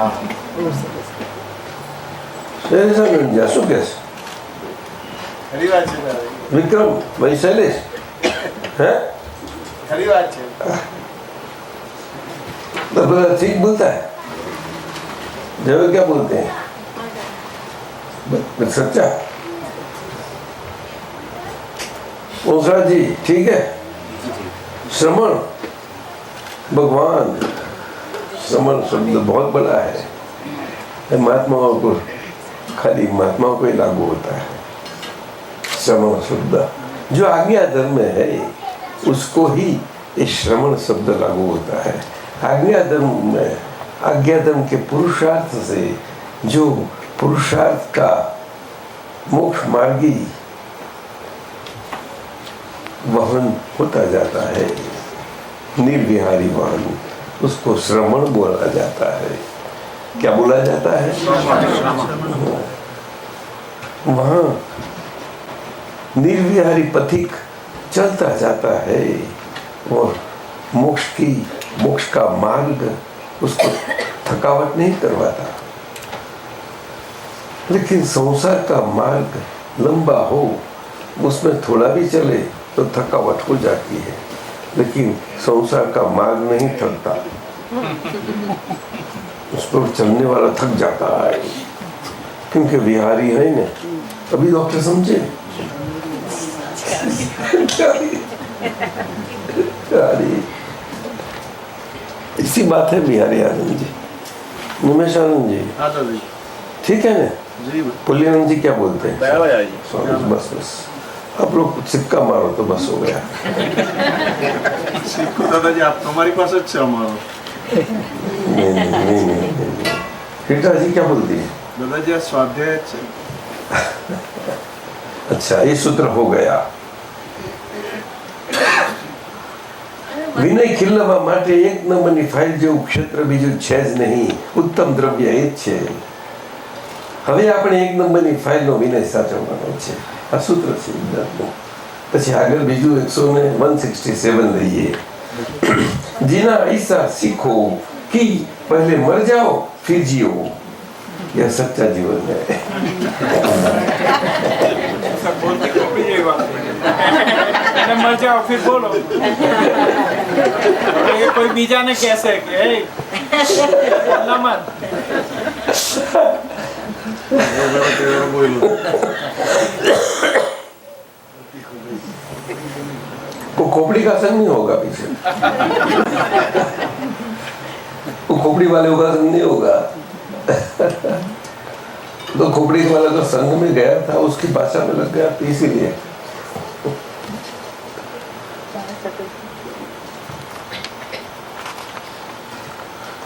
આવે. શું કે છે ખરી વાત છે દાદા, વિક્રમ ભાઈ? શૈલેષ, હે ખરી વાત છે. तो बोला ठीक बोलता है, जब क्या बोलते हैं सच्चा? ओसरा जी ठीक है. श्रमण भगवान, श्रमण शब्द बहुत बड़ा है. महात्माओं को, खाली महात्माओं को ही लागू होता है श्रमण शब्द. जो आज्ञा धर्म है उसको ही ये श्रमण शब्द लागू होता है. आज्ञा धर्म में, आज्ञा धर्म के पुरुषार्थ से जो पुरुषार्थ का मोक्ष मार्गी वाहन होता जाता है, निर्विहारी वाहन, उसको श्रमण बोला जाता है. क्या बोला जाता है? वहाँ निर्विहारी पथिक चलता जाता है और मोक्ष का मार्ग उसको थकावट नहीं करवाता. लेकिन संसार का मार्ग लंबा हो, उसमें थोड़ा भी चले तो थकावट हो जाती है, लेकिन संसार का मार्ग नहीं थकता. उस पर चलने वाला थक जाता है, क्योंकि विहारी है ना. अभी डॉक्टर समझे? इसी बात है बिहारी आनंद जी, निमेश आनंद जी. हाँ दादाजी. ठीक है ना? जी. पुलियानंद जी क्या बोलते हैं? दया भाई जी. बस बस, आप लोग सिक्का मारो तो बस हो गया. सिक्को दादाजी आप हमारी पास अच्छा हमारा. नहीं. रीटा जी क्या बोलती है? दादाजी આ સ્વાધ્યાય જ છે. अच्छा, ये सूत्र हो गया. વિનય ખીલવા માટે એક નંબરની ફાઇલ જેવું ક્ષેત્ર બીજું છે જ નહીં. ઉત્તમ દ્રવ્ય એ જ છે. હવે આપણે એક નંબરની ફાઇલનો વિનય સાચવવાનો છે. આ સૂત્ર છે વિદ્યાર્થીઓ. પછી આગળ બીજું 167 લઈએ. जीना ऐसा सीखो कि पहले मर जाओ फिर जियो. यह सच्चा जीवन है. બોલતી કોપી જેવી વાત છે. અને મર જાઓ ફિર બોલો. એ કોઈ બીજાને કહેશે કે એ નમન वो खोपड़ी का संग नहीं होगा पीछे. वो खोपड़ी वाले का संग नहीं होगा. तो खोपड़ी वाला तो संग में गया था, उसकी भाषा में लग गया, इसीलिए.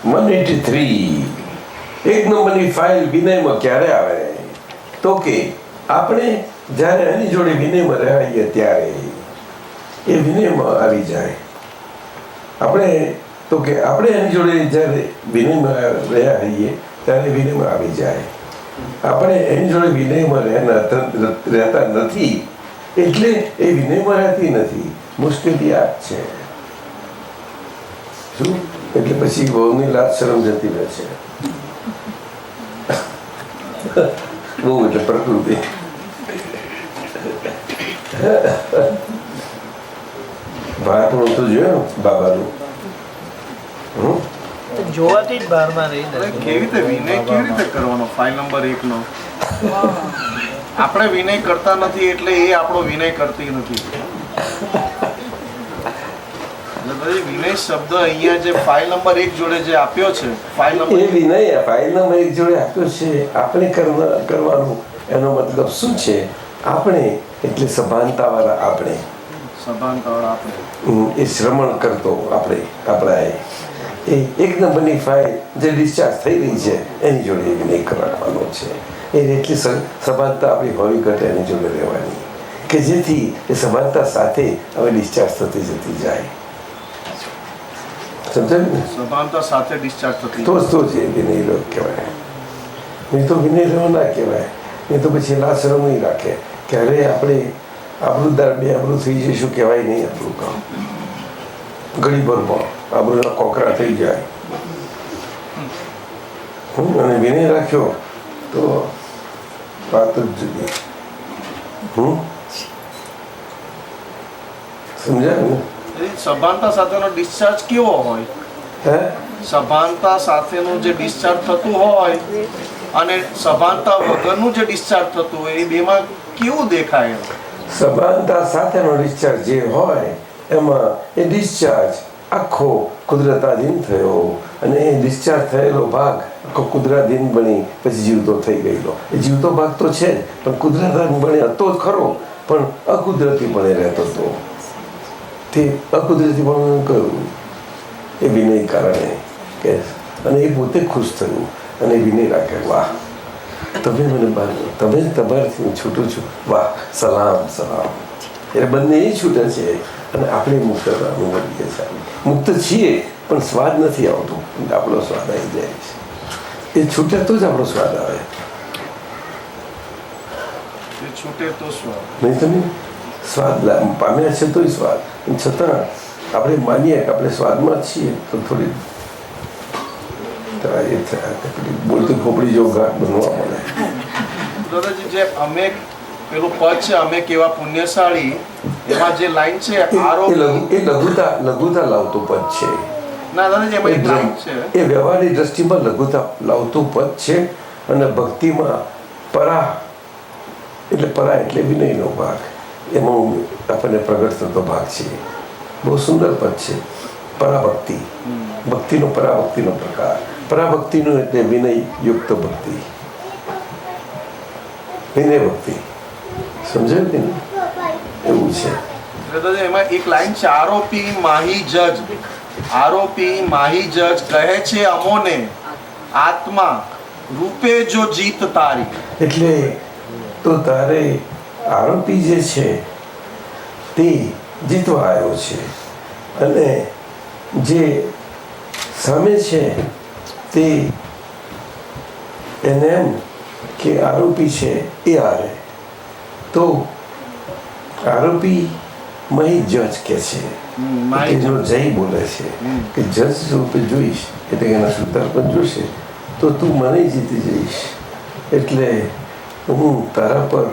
183 એક નંબરની ફાઇલ વિનયમાં ક્યારે આવે તો કે આપણે જ્યારે એની જોડે વિનયમાં રહીએ ત્યારે એ વિનયમાં આવી જાય. આપણે તો કે આપણે એની જોડે જ્યારે વિનયમાં રહ્યા હોઈએ ત્યારે વિનયમાં આવી જાય. આપણે એની જોડે વિનયમાં રહેતા નથી એટલે એ વિનયમાં રહેતી નથી. મુશ્કેલી આ જ છે. શું એટલે પછી બહુની લાજ શરમ જતી રહે છે. બહુ એટલે પ્રકૃતિ. ભારતનું તો જોયું બાબાનું. જોવાથી જ બહારમાં રહી કેવી રીતે વિનય કેવી રીતે કરવાનો? ફાઇલ નંબર 1 નો આપણે વિનય કરતા નથી એટલે એ આપણો વિનય કરતી નથી. વિનય શબ્દ અહીંયા જે ફાઇલ નંબર 1 જોડે જે આપ્યો છે, ફાઇલ નંબર એ વિનય ફાઇલ નંબર 1 જોડે આપ્યો છે. આપણે કરવાનું એનો મતલબ શું છે? આપણે એટલે સભાનતાવાળા આપણે, સભાનતાવાળા આપણે, એ શ્રવણ કરતો આપણે, આપણા એ 1 નંબરની ફાઇલ જે ડિસ્ચાર્જ થઈ રહી છે એની જોડે વિનય કરવાનો છે. એ એટલી સભાનતા આપણી હોવી ઘટે એની જોડે રહેવાની કે જેથી એ સભાનતા સાથે હવે ડિસ્ચાર્જ થતી જતી જાય. સમજાયું ને? સભાનતા સાથે ડિસ્ચાર્જ થતી તો જ વિનય રોગ કહેવાય. નહીં તો વિનય રોગ ના કહેવાય. નહીં તો પછી લાશરમ નહીં રાખે કે અરે આપણે આબરૂદાર બે આબરૂ થઈ જઈશું, કહેવાય નહીં આપણું કામ. ઘડીભરમાં આબરૂના કોકરા થઈ જાય. અને વિનય રાખ્યો તો વાત જ જુદી. સમજાયું ને? સભાનતા સાથેનો ડિસ્ચાર્જ કેવો હોય? સભાનતા સાથેનું જે ડિસ્ચાર્જ થતું હોય અને સભાનતા વગરનું જે ડિસ્ચાર્જ થતું હોય એ બેમાં કેવું દેખાય? સભાનતા સાથેનો ડિસ્ચાર્જ જે હોય એમાં એ ડિસ્ચાર્જ આખો કુદરતાધીન થયો અને એ ડિસ્ચાર્જ થયેલો ભાગ આખો કુદરતાધીન બની પછી જીવતો થઈ ગયેલો. એ જીવતો ભાગ તો છે જ પણ કુદરતાધીન બને હતો જ ખરો પણ અકુદરતીપણે રહેતો હતો. તે અકુદરતીપણું કહ્યું એ વિનય કારણે કે અને એ પોતે ખુશ થયું અને વિનય રાખે. વાહ, તમે મને તમે તમારાથી છૂટું છું. વાહ, સલામ સલામ. એટલે બંને એ છૂટે છે અને આપણે મુક્ત અનુભવીએ છીએ. મુક્ત છીએ પણ સ્વાદ નથી આવતો, આપણો સ્વાદ આવી જાય છે. એ છૂટે તો જ આપણો સ્વાદ આવે. છૂટે તો સ્વાદ નહીં તમે સ્વાદ પામ્યા છે તોય સ્વાદ. છતાં આપણે માનીએ કે આપણે સ્વાદમાં છીએ તો થોડી બોલતી ખોપડી જેવો ઘાટ બનવા મળે. દાદાજી, જે અમે પેલું પદ છે અમે કેવા પુણ્યશાળી, એમાં જે લાઈન છે આરોપ, એ લઘુતા લાવતું પદ છે. ના દાદાજી, એમાં એક લાઈન છે એ વ્યવહારની દ્રષ્ટિમાં લઘુતા લાવતું પદ છે અને ભક્તિમાં પરા એટલે વિનયનો ભાગ એમાં આપણને પ્રગટ થતો ભાગ છે. બહુ સુંદર પદ છે. પરાભક્તિ, પરાભક્તિનો પ્રકાર. પરાભક્તિનું એટલે વિનય યુક્ત ભક્તિ, વિનય ભક્તિ. સમજાયું ને? એવું છે. દાદાજી, એમાં એક લાઈન છે આરોપી માહી જજ કહે છે અમોને આત્મા રૂપે જો જીત તારી. એટલે તો તારે આરોપી જે છે તે જીતવા આવ્યો છે અને જે સામે છે તે એને એમ કે આરોપી છે એ હારે. તો આરોપી મહી જજ કે છે, જો જય બોલે છે કે જજ રૂપે જોઈશ એટલે એના સુધાર પણ જોશે તો તું મને જીતી જઈશ. એટલે હું તારા પર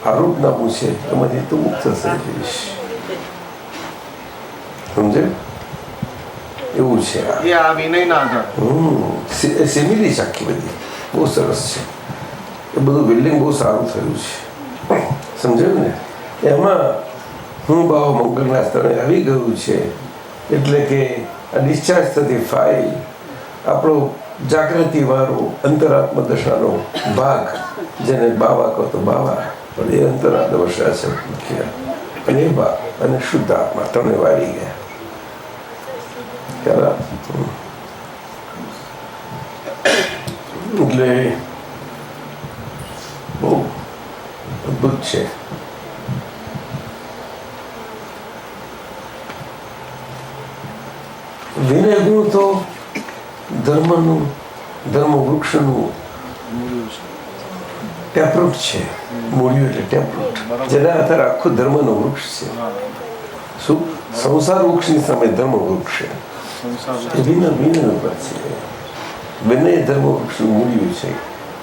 આરોપ નાખું છે એમાંથી તું મુક્ત થઈ જઈશ. સમજે? એવું છે આ વિનયના આધારે. સિમિલી છે આખી બધી, બહુ સરસ છે. એ બધું બિલ્ડિંગ બહુ સારું થયું છે. સમજાયું ને? એમાં હું ભાવ મંગળના સ્થળે આવી ગયું છે એટલે કે આ ડિસ્ચાર્જ થતી ફાઇલ આપણો જાગૃતિવાળો અંતરાત્મ દશાનો ભાગ, જેને બાવા કહો તો બાવા, પણ એ અંતરાત્મ દશા છે મુખ્ય. અને એ ભાગ અને શુદ્ધ આત્મા ત્રણે વાળી ગયા. વિનય ગુણ તો ધર્મનું ધર્મ વૃક્ષનું ટેપરૂટ છે. મૂળિયું એટલે ટેપરૂટ, જેના આધારે આખું ધર્મનું વૃક્ષ છે. શું સંસાર વૃક્ષની સામે ધર્મ વૃક્ષ છે. એ વિનય ઉપર છે. વિનય ધર્મ વૃક્ષનું મૂળિયું છે.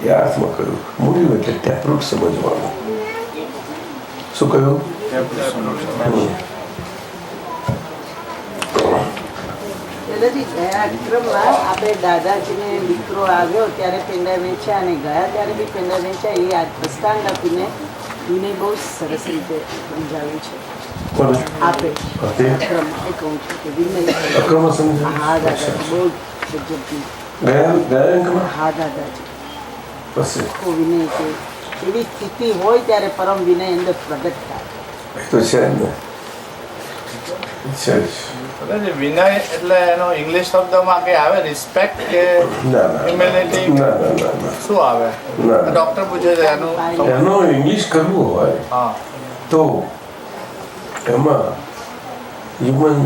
એ અર્થમાં કહ્યું. મૂળિયું એટલે ટેપરૂટ સમજવાનું. શું કહ્યું? દાદાજી ગયા ક્રમમાં આપણે દાદાજીને દીકરો આવ્યો ત્યારે પેંડા વેચ્યા અને ગયા ત્યારે બી પેંડા વેચ્યા. એ આ પ્રસ્થાન આપીને એને બહુ સરસ રીતે સમજાવ્યું છે. આપે અક્રમ એ કહું છું કે વિનય. હા દાદાજી બહુ ગજબની. હા દાદાજી આખો વિનય કે એવી સ્થિતિ હોય ત્યારે પરમ વિનય અંદર પ્રગટ થાય. તો છે ને વિનય એટલે એનો ઇંગ્લિશ શબ્દમાં કે આવે રિસ્પેક્ટ કે હ્યુમિલિટી શું આવે? ડોક્ટર પૂછે છે એનો ઇંગ્લિશ કરવું હોય તો એમાં હ્યુમન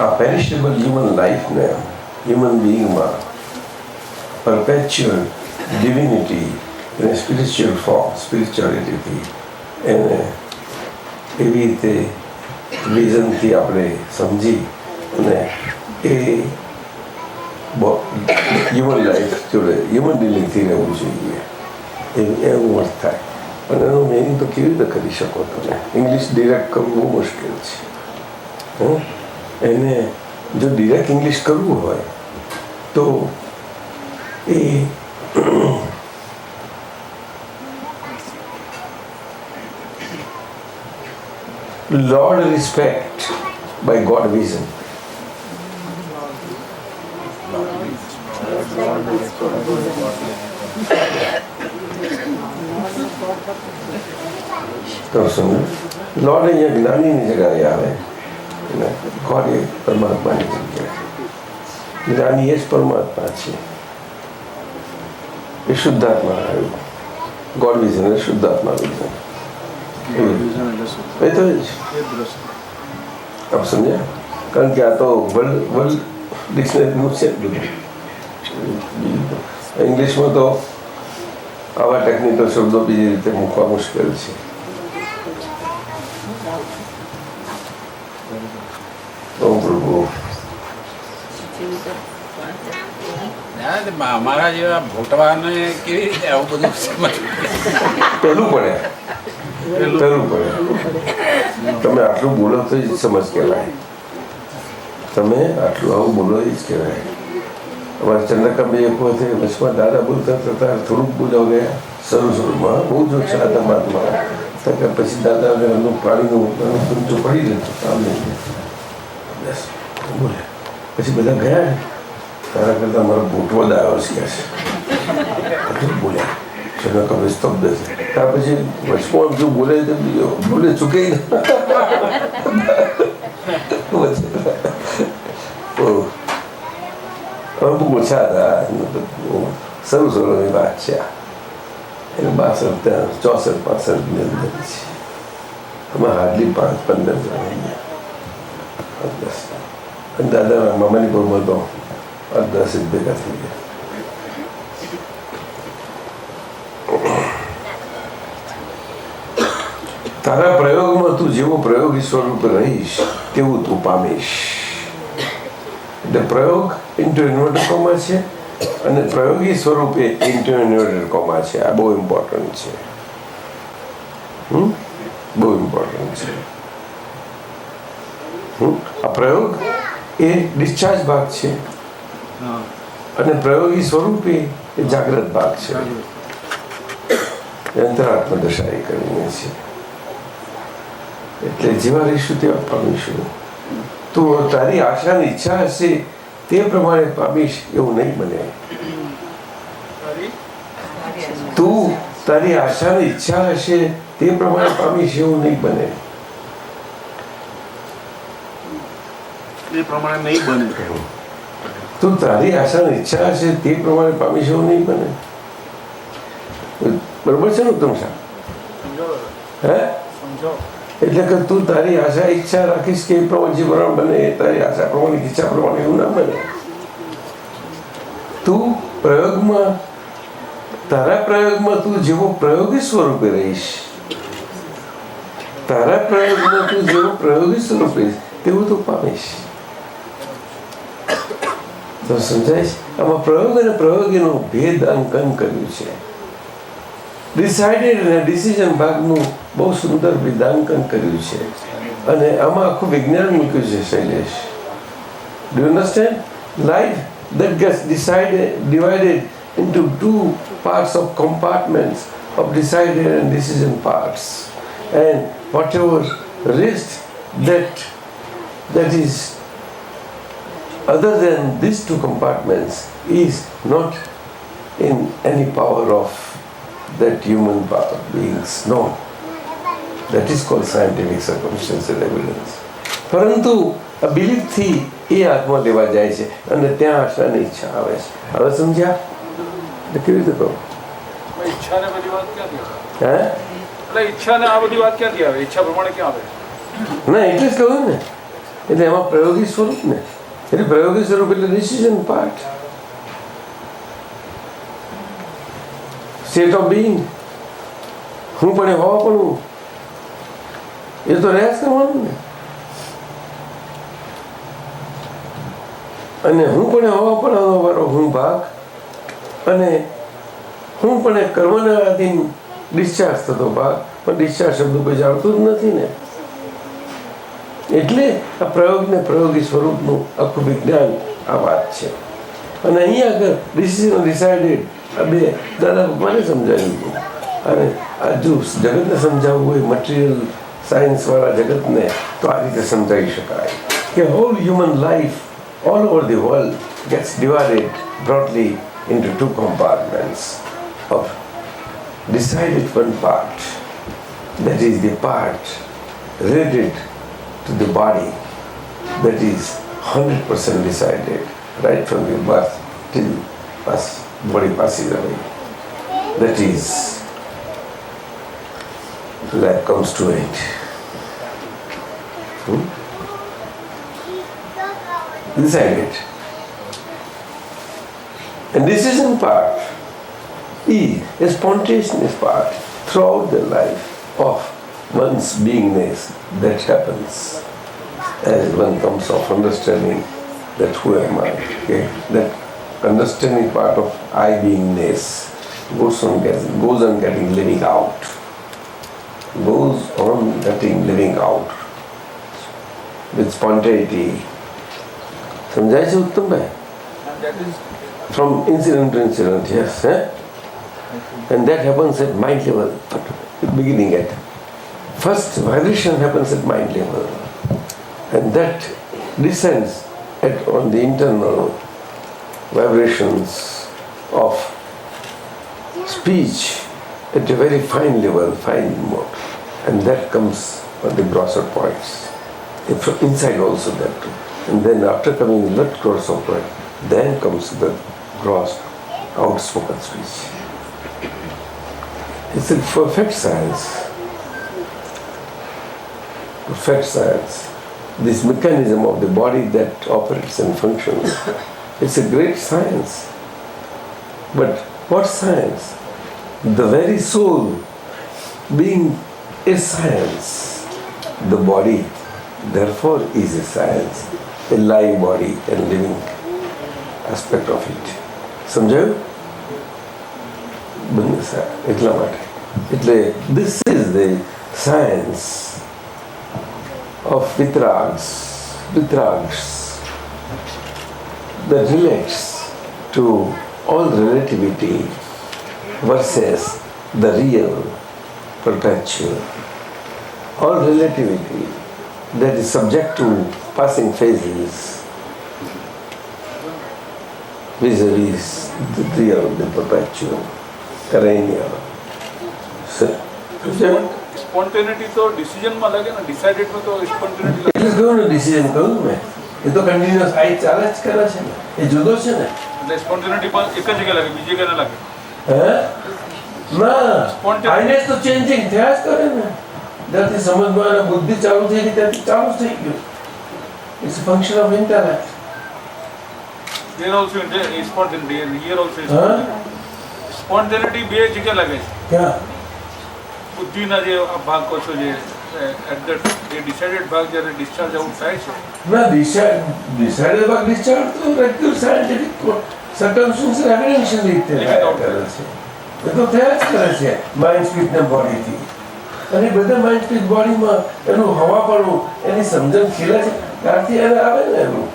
આ perishable human લાઈફને human બિંગમાં perpetual divinity અને સ્પિરિચ્યુઅલ ફોર્મ સ્પિરિચ્યુઆલિટીથી એને એવી રીતે વિઝનથી આપણે સમજી અને એ હ્યુમન લાઈફ જોડે હ્યુમન ડિલિંગથી રહેવું જોઈએ. એવું અર્થ થાય. પણ એનું મિનિંગ તો કેવી રીતે કરી શકો તમે? ઇંગ્લિશ ડિરેક્ટ કરવું બહુ મુશ્કેલ છે. એને જો ડિરેક્ટ ઇંગ્લિશ કરવું હોય તો એ Lord respect by God vision. તો સમજો લોર્ડ અહીંયા જ્ઞાનીની જગ્યાએ આવે. ગોડ એ પરમાત્માની જગ્યાએ. જ્ઞાની એ જ પરમાત્મા છે. એ શુદ્ધાત્મા આવ્યું. ગોડ વિઝન એ શુદ્ધાત્મા વિઝન. એ તો આપ સમજ્યા? કારણ કે આ તો વર્લ્ડ ડિક્શનરીનું છે. ઇંગ્લિશમાં તો આવા ટેકનિકલ શબ્દો બીજી રીતે મૂકવા મુશ્કેલ છે. પ્રભુ અમારા જેવા ભોટવાને કેવી રીતે આવું બધું પહેલું પડે. તમે આટલું બોલો તો જ સમજ કહેવાય. તમે આટલું આવું બોલો એ જ કહેવાય. અમારા ચંદ્રકાભાઈ એક વખતે વચમાં દાદા બોલતા હતા, થોડુંક બોલાવ ગયા શરૂમાં બહુ જ ઓછા હતા મહાત્મા. પછી દાદા એનું પાણીનું પંચું પડી જતું કામ નહીં. બસ બોલે પછી બધા ગયા. તારા કરતાં મારો ભૂટવો દાવો છે બોલ્યા. ચંદ્રકાભાઈ સ્તબ્ધ છે. ત્યાર પછી વચમાં જો બોલે તો બોલે ચૂકે બહુ ઓછા હતા. શરૂની વાત છે. એટલે 62 ત્યાં 64 65 ની અંદર છે. અમે હાર્ડલી 5-15 જણા 10. દાદા મામાની બહુ તો 10 ભેગા થઈ ગયા. તારા પ્રયોગમાં તું જેવો પ્રયોગી સ્વરૂપે રહીશ તેવું તું પામીશ. એટલે પ્રયોગ ઇન્ટુ ઇન્વર્ટર કોમા છે અને પ્રયોગી સ્વરૂપે ઇન્ટુ ઇન્વર્ટર કોમા છે. આ બહુ ઇમ્પોર્ટન્ટ છે. બહુ ઇમ્પોર્ટન્ટ છે. આ પ્રયોગ એ ડિસ્ચાર્જ ભાગ છે અને પ્રયોગી સ્વરૂપે એ જાગ્રત ભાગ છે. અંતરાત્મા દશા એ કરીને છે. એટલે જેવા રહીશું તેવા પામીશું. તું તારી આશાની ઈચ્છા હશે તે પ્રમાણે પામીશ એવું નહીં બને. તું તારી આશાની ઈચ્છા હશે તે પ્રમાણે પામીશ એવું નહીં બને. એ પ્રમાણે નહીં બને. તું તારી આશાની ઈચ્છા હશે તે પ્રમાણે પામીશ એવું નહીં બને. બરોબર છે ને ઉત્તમ સાહેબ? હે એટલે કે તું તારી આશા ઈચ્છા રાખીશ કે એ પ્રમાણે જીવન બને, તારી આશા પ્રમાણે ઈચ્છા પ્રમાણે એવું ના બને. તું પ્રયોગમાં, તારા પ્રયોગમાં તું જેવો પ્રયોગી સ્વરૂપે રહીશ, તારા પ્રયોગમાં તું જેવો પ્રયોગી સ્વરૂપે રહીશ તેવું તું પામીશ. તો સમજાય છે? આમાં પ્રયોગ અને પ્રયોગીનો ભેદ અંકન કર્યું છે. ડિસાઇડેડ અને ડિસિઝન ભાગનું બહુ સુંદર વેદાંકન કર્યું છે અને આમાં આખું વિજ્ઞાન મૂક્યું છે. Shailesh, do you understand? Life that gets divided into two parts of compartments of decided and decision parts, and whatever rest that is other than these two compartments is not in any power of that human beings. No, that is called scientific circumstantial evidence. પરંતુ આ બિલીફથી એ હાથમાં લેવા જાય છે અને ત્યાં આશાની ઈચ્છા આવે છે. હવે સમજ્યા? કેવી રીતે કહું? ઈચ્છા ને બધી વાત ક્યાંથી આવે? હે? એટલે ઈચ્છા ને આ બધી વાત ક્યાંથી આવે? ઈચ્છા પ્રમાણે ક્યાં આવે? ના, એટલે જ કહ્યું ને. એટલે એમાં પ્રયોગી સ્વરૂપ ને, એટલે પ્રયોગી સ્વરૂપ એટલે decision part, state of being. હું પણ હોવા પણ એ તો રહ્યા જ કરવાનું ને. અને હું પણ હોવા પણ મારો હું ભાગ, અને હું પણ કર્મના આધીન ડિસ્ચાર્જ થતો ભાગ, પણ ડિસ્ચાર્જ શબ્દ કોઈ જાણતું જ નથી ને. એટલે આ પ્રયોગ ને પ્રયોગી સ્વરૂપનું આખું વિજ્ઞાન આ વાત છે. અને અહીંયા આગળ ડિસિઝન ડિસાઇડેડ આ બે દાદા ભગવાને સમજાવ્યું હતું. અને આ જો જગતને સમજાવવું હોય, મટીરિયલ સાયન્સવાળા જગતને, તો આ રીતે સમજાવી શકાય કે whole human life all over the world gets divided broadly into two compartments of decided one part, that is the part related to the body, that is 100% decided right from the birth till body passes away. That is, life comes to it. Decided. And decision part is a spontaneous part throughout the life of one's beingness that happens as one comes of understanding that who am I. Okay? That understanding part of I beingness goes on getting living out. Goes on getting living out with spontaneity. समझाए से उत्तम है? From incident to incident, yes. And that happens at mind level, beginning at first vibration happens at mind level, and that descends on the internal vibrations of speech at a very fine level, fine mode, and that comes on the grosser points. Inside also that too. And then after coming in that grosser point, then comes the gross outspoken speech. It's a perfect science. Perfect science. This mechanism of the body that operates and functions, it's a great science. But what science? The very soul being a science. The body therefore is a science, a live body and living aspect of it. સમજાયું? બંને એટલા માટે. એટલે this is the science of Vitrags that relates to all relativity versus the real perpetual. All relativity that is subject to passing phases vis-a-vis the real, the perpetual, perennial. સ્પોન્ટેનિટી તો ડિસિઝનમાં લાગે ને, ડિસાઇડેડમાં તો સ્પોન્ટેનિટી લાગે. એટલે કહ્યું ને ડિસિઝન કહ્યું મેં, એ તો કન્ટિન્યુઅસ આઈ ચાલે જ કરે છે ને, એ જુદો છે ને. એટલે સ્પોન્ટેનિટી પણ એક જ જગ્યાએ લાગે, બીજી જગ્યાએ ના લાગે. હે? ના, આઈને તો ચેન્જિંગ થયા જ કરે ને. જ્યાંથી સમજમાં અને બુદ્ધિ ચાલુ થઈ ગઈ ત્યાંથી ચાલુ થઈ ગયું. It's function of intellect. There also spontaneity, and here also હા spontaneity બે જગ્યા લાગે છે. ક્યાં બુદ્ધિના જે ભાગ કહો છો જે at that એ decided ભાગ જ્યારે discharge આઉટ થાય છે ના ડિસાઇડેડ બાય ડિસ્ચાર્જ તો રેગ્યુલર સાયન્ટિફિક સર્કમસ્ટન્સ એવિડન્શિયલ રીતે કરે છે. એ તો થયા જ કરે છે માઇન્ડ સ્પીચ ને બોડીથી. અને બધા માઇન્ડ સ્પીચ બોડીમાં એનું હવાપણું એની સમજણ ખીલે છે ત્યારથી એને આવે ને એનું.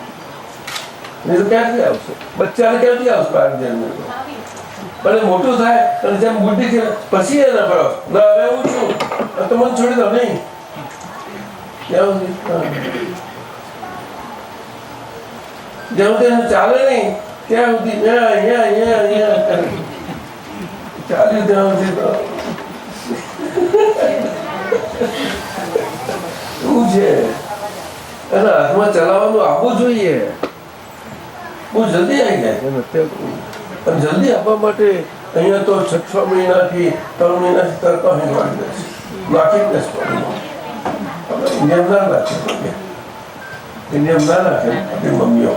નહીં તો ક્યાંથી આવશે? બચ્ચાને ક્યાંથી આવશે બાળકને? પણ એ મોટું થાય અને જેમ બુદ્ધિ છે પછી એના પર ના હવે હું છું તો મને છોડી દો નહીં જ્યાં સુધી એનું ચાલે નહીં ત્યાં સુધી ચાલ્યું ત્યાં સુધી તો એવું છે. એના હાથમાં ચલાવવાનું આપવું જોઈએ. બહુ જલ્દી આવી જાય છે ને અત્યારે જલ્દી આપવા માટે અહીંયા તો 6 મહિનાથી 3 મહિનાથી તરત અહીં વાળી દે છે. નાખી દે છે ઇન્ડિયમ ના નાખે ઇન્ડિયમ ના નાખે આપણી મમ્મીઓ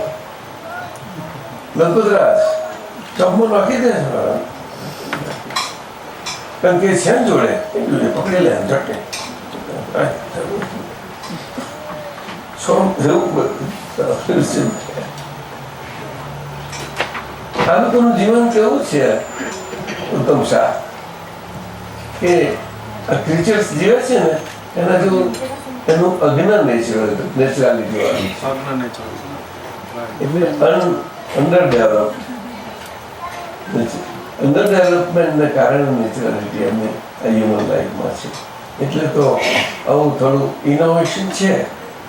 લગભગ રાજ ચમો નાખી દે છે કારણ કે છે ને જોડે પકડી લે ઝટકે એવું બધું. આ લોકોનું જીવન કેવું છે ઉત્તમ શાહ કે આ ક્રિએચર્સ જીવે છે ને એના જેવું એનું અજ્ઞાન નેચરાલિટી વાળું એટલે અંડર ડેવલપમેન્ટને કારણે નેચરાલિટી એમને હ્યુમન લાઈફમાં છે. એટલે તો આવું થોડું ઇનોવેશન છે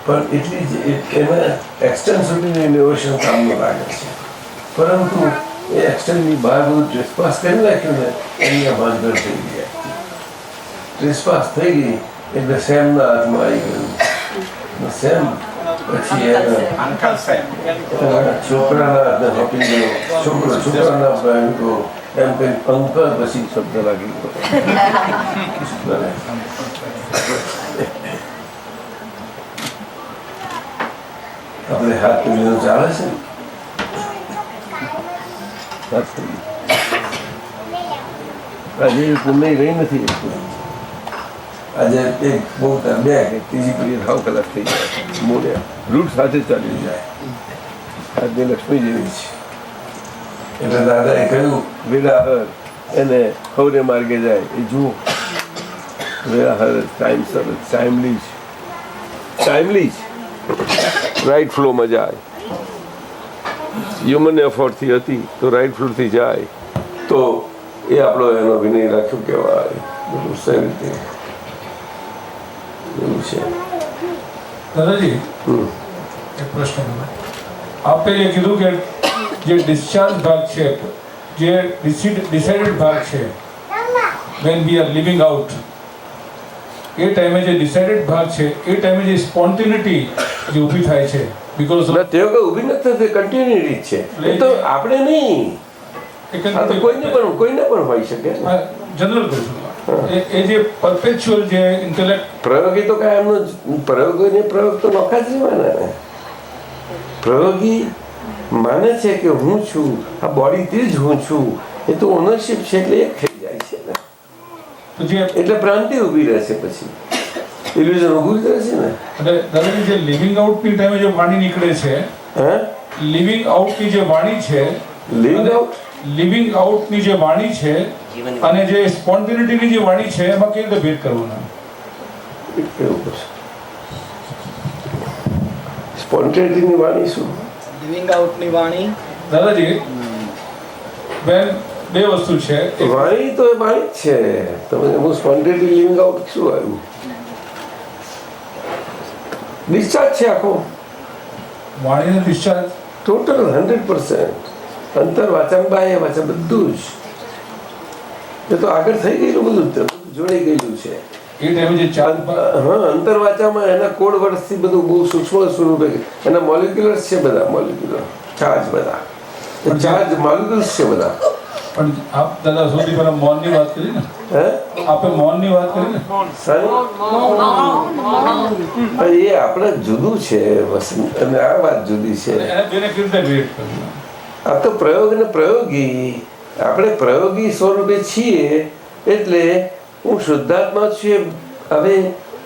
પણ એટલી જ એના એક્સટેન્ડ સુધીનું ઇનોવેશન કામનું લાગે છે. પરંતુ એ એક્સટેન્ડની બહાર બધું ટ્રેસપાસ કરી નાખ્યું ને એની ભાંગર થઈ ગયા. ટ્રેસપાસ થઈ ગઈ એટલે સેમના હાથમાં આવી ગયું. સેમ પછી છોકરાના હાથને સોંપી ગયો. છોકરાના બેંકો એમ કઈ અંકલ પછી શબ્દ લાગી ગયો. આપણે હાથ પેલીનું ચાલે છે આજે પુણ્ય રહી નથી. આજે એક બહુ બે કે ત્રીજી પીડી 9 કલાક થઈ જાય મોડ્યા રૂટ સાથે ચાલી જાય. આજે લક્ષ્મી જેવી છે એટલે દાદાએ કહ્યું વેળાહર એને હવરે માર્ગે જાય એ જુઓ. વેળાહર ટાઈમલી રાઈટ ફ્લોમાં જાય. હ્યુમન એફર્ટથી હતી તો રાઈટ ફ્લોથી જાય તો એ આપણો એનો વિનય રાખ્યો કહેવાય. બધું સહી રીતે એવું છે. દાદાજી એક પ્રશ્ન આપે જે કીધું કે જે ડિસ્ચાર્જ ભાગ છે જે ડિસાઇડેડ ભાગ છે when we are living out એ ટાઈમે જે ડિસાઇડેડ ભાગ છે એ ટાઈમે જે સ્પોન્ટેનિટી જે ઊભી થાય છે બીકોઝ તેઓ કઈ ઊભી નથી થતી કન્ટિન્યુટી છે. એ તો આપણે નહીં કોઈને પણ હોઈ શકે. જનરલ કહું છું એ જે પરપેચ્યુઅલ જે ઇન્ટેલેક્ટ પ્રયોગી તો કાંઈ એમનો પ્રયોગ તો નોખા જ રહેવાના ને. પ્રયોગી માને છે કે હું છું આ બોડીથી જ હું છું એ તો ઓનરશિપ છે એટલે એક થઈ જાય છે ને એટલે ભ્રાંતિ ઊભી રહેશે પછી ઇલ્યુઝન ઊભું રહેશે ને. એટલે દાદાજી જે લિવિંગ આઉટની ટાઈમે જે વાણી નીકળે છે લિવિંગ આઉટની જે વાણી છે લિવિંગ આઉટની જે વાણી છે અને જે સ્પોન્ટેનિટીની જે વાણી છે એમાં કેવી રીતે ભેદ કરવાનો? સ્પોન્ટેનિટીની વાણી શું? લિવિંગ આઉટની વાણી દાદાજી બેન બે વસ્તુ છે. વાણી તો એ વાણી જ છે. તમે હું સ્પોન્ટેનિટી લિવિંગ આઉટ શું આવ્યું? ડિસ્ચાર્જ છે આખો વાણીનો ડિસ્ચાર્જ ટોટલ 100%. અંતર વાચન બાહ્ય વાચન બધું જ એ તો આગળ થઈ ગયેલું બધું જોડાઈ ગયેલું છે. એ ટાઈમે જે ચાર્જ અંતર વાચામાં એના કોડ વર્ષથી બધું બહુ સૂક્ષ્મ સ્વરૂપે એના મોલિક્યુલર્સ છે બધા મોલિક્યુલર ચાર્જ બધા ચાર્જ મોલિક્યુલ્સ છે બધા પણ આપ દાદા સૌથી પહેલા મૌનની વાત કરી ને, હે આપે મૌનની વાત કરી ને, પણ એ આપણે જુદું છે વસંત, અને આ વાત જુદી છે. એને બેને કેવી રીતે ક્રિએટ કર્યું? આ તો પ્રયોગ ને પ્રયોગી, આપણે પ્રયોગી સ્વરૂપે છીએ. એટલે હું શુદ્ધાત્મા છું. હવે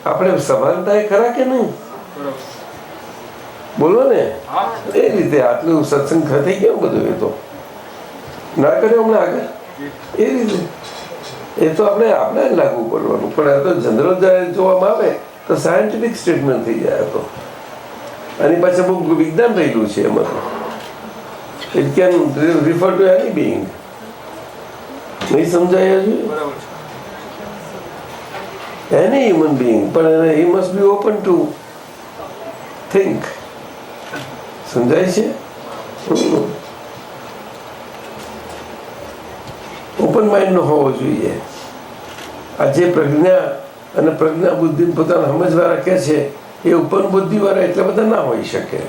આપણે સમાનતા એ ખરા કે નહીં? બોલો ને, એ રીતે આટલું સત્સંગ થઈ ગયો બધું. એ તો ના કર્યો હમણાં આગળ એ રીતે. એ તો આપણે લાગુ કરવાનું. પણ આ તો જનરલ જ્યારે જોવામાં આવે તો સાયન્ટિફિક સ્ટેટમેન્ટ થઈ જાય. તો આની પાસે બહુ વિજ્ઞાન રહેલું છે એમાં. તો it can refer two any Bing. નહીં સમજાય હજુ? એની હ્યુમન બિંગ, પણ he must be open two think. સમજાય છે? ઓપન માઇન્ડનો હોવો જોઈએ. આ જે પ્રજ્ઞા અને પ્રજ્ઞા બુદ્ધિ પોતાના સમજવાળા કહે છે એ ઓપન બુદ્ધિવાળા એટલા બધા ના હોઈ શકે.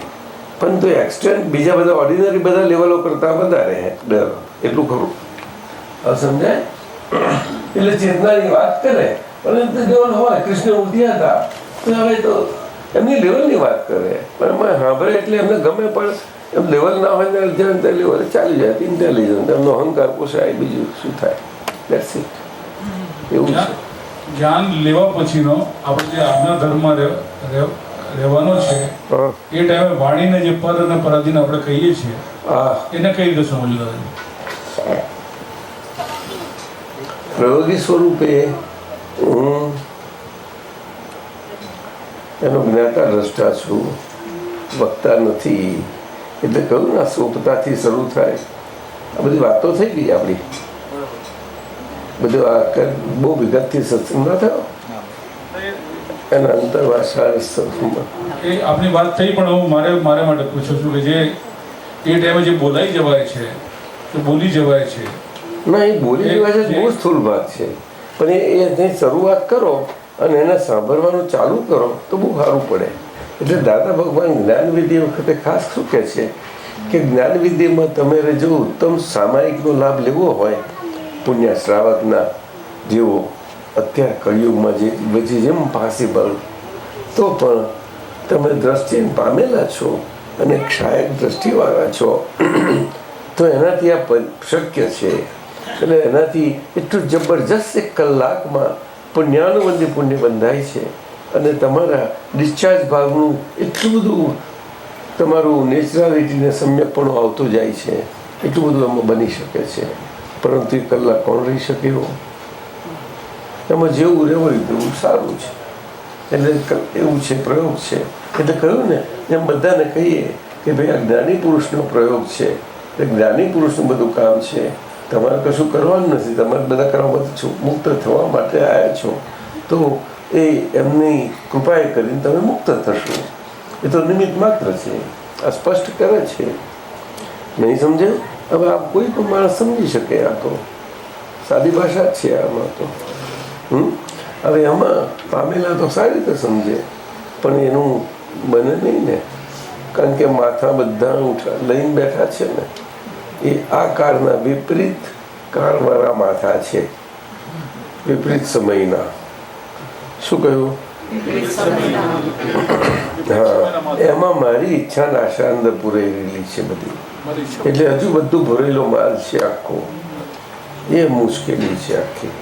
પણ તો એક્સટેન્ટ બીજા બધા ઓર્ડિનરી બધા લેવલો કરતાં વધારે ડર. એટલું ખરું. હવે સમજાય? એટલે ચેતનાની વાત કરે, પણ લેવલ હોય. કૃષ્ણ ઉઠ્યા હતા તો હવે તો એમની લેવલની વાત કરે, પણ એમાં સાંભળે એટલે એમને ગમે. પણ એમ લેવલ ના હોય ને લેવલ ચાલી જાય. ઇન્ટેલિજન્ટ એમનો અહંકાર પોસાય. બીજું શું થાય? That's it. એવું છે. જ્ઞાન લેવા પછીનો આપણે જે આજના ધર્મમાં રહેવાનો છે એ ટાઈમે વાણીને જે પર અને પરાધીન આપણે કહીએ છીએ એને કઈ રીતે સમજવું? પ્રયોગી સ્વરૂપે હું એનો જ્ઞાતા દ્રષ્ટા છું, વક્તા નથી. એટલે કહ્યું ને, સોપતાથી શરૂ થાય. આ બધી વાતો થઈ ગઈ આપણી. બધું આ બહુ વિગતથી સત્સંગ ના થયો. એના અંતરવાસા એ આપની વાત થઈ, પણ હું મારા માટે પૂછું છું કે જે એ ટાઈમે જે બોલાઈ જવાય છે, તો બોલી જવાય છે. ના, એ બોલી જવાય છે બહુ સ્થૂળ ભાગ છે. પણ એ શરૂઆત કરો અને એને સાંભળવાનું ચાલુ કરો તો બહુ સારું પડે. એટલે દાદા ભગવાન જ્ઞાનવિધિ વખતે ખાસ શું કહે છે કે જ્ઞાનવિધિમાં તમારે જો ઉત્તમ સામાયિકનો લાભ લેવો હોય, પુણ્ય શ્રાવકના જેવો અત્યારે કળિયુગમાં જે બધી જેમ પોસિબલ, તો પણ તમે દ્રષ્ટિને પામેલા છો અને ક્ષાયક દ્રષ્ટિવાળા છો તો એનાથી આ શક્ય છે. એટલે એનાથી એટલું જબરજસ્ત 1 કલાકમાં પુણ્યાનુબંધી પુણ્ય બંધાય છે. અને તમારા ડિસ્ચાર્જ ભાગનું એટલું બધું તમારું નેચરાલિટીને સમ્યકપણું આવતું જાય છે. એટલું બધું એમાં બની શકે છે. પરંતુ 1 કલાક કોણ રહી શકે એવો? એમાં જેવું રહેવું તેવું સારું છે. એટલે એવું છે, પ્રયોગ છે. એટલે કહ્યું ને, એમ બધાને કહીએ કે ભાઈ આ જ્ઞાની પુરુષનો પ્રયોગ છે. એ જ્ઞાની પુરુષનું બધું કામ છે. તમારે કશું કરવાનું નથી. તમારે બધા કરવામાં મુક્ત થવા માટે આવ્યા છો. તો એ એમની કૃપાએ કરીને તમે મુક્ત થશો. એ તો નિમિત્ત માત્ર છે. આ સ્પષ્ટ કરે છે. નહીં સમજે? હવે આ કોઈ પણ માણસ સમજી શકે. આ તો સાદી ભાષા જ છે આમાં તો. હવે એમાં પામેલા તો સારી રીતે સમજે, પણ એનું બને નહીં ને. કારણ કે માથા બધા લઈને બેઠા છે ને, એ આ કાળના વિપરીત કાળવાળા માથા છે. વિપરીત સમયના. શું કહ્યું? હા, એમાં મારી ઈચ્છા આશા અંદર પૂરેલી છે બધી. એટલે હજુ બધું ભરેલો માલ છે આખો. એ મુશ્કેલી છે આખી.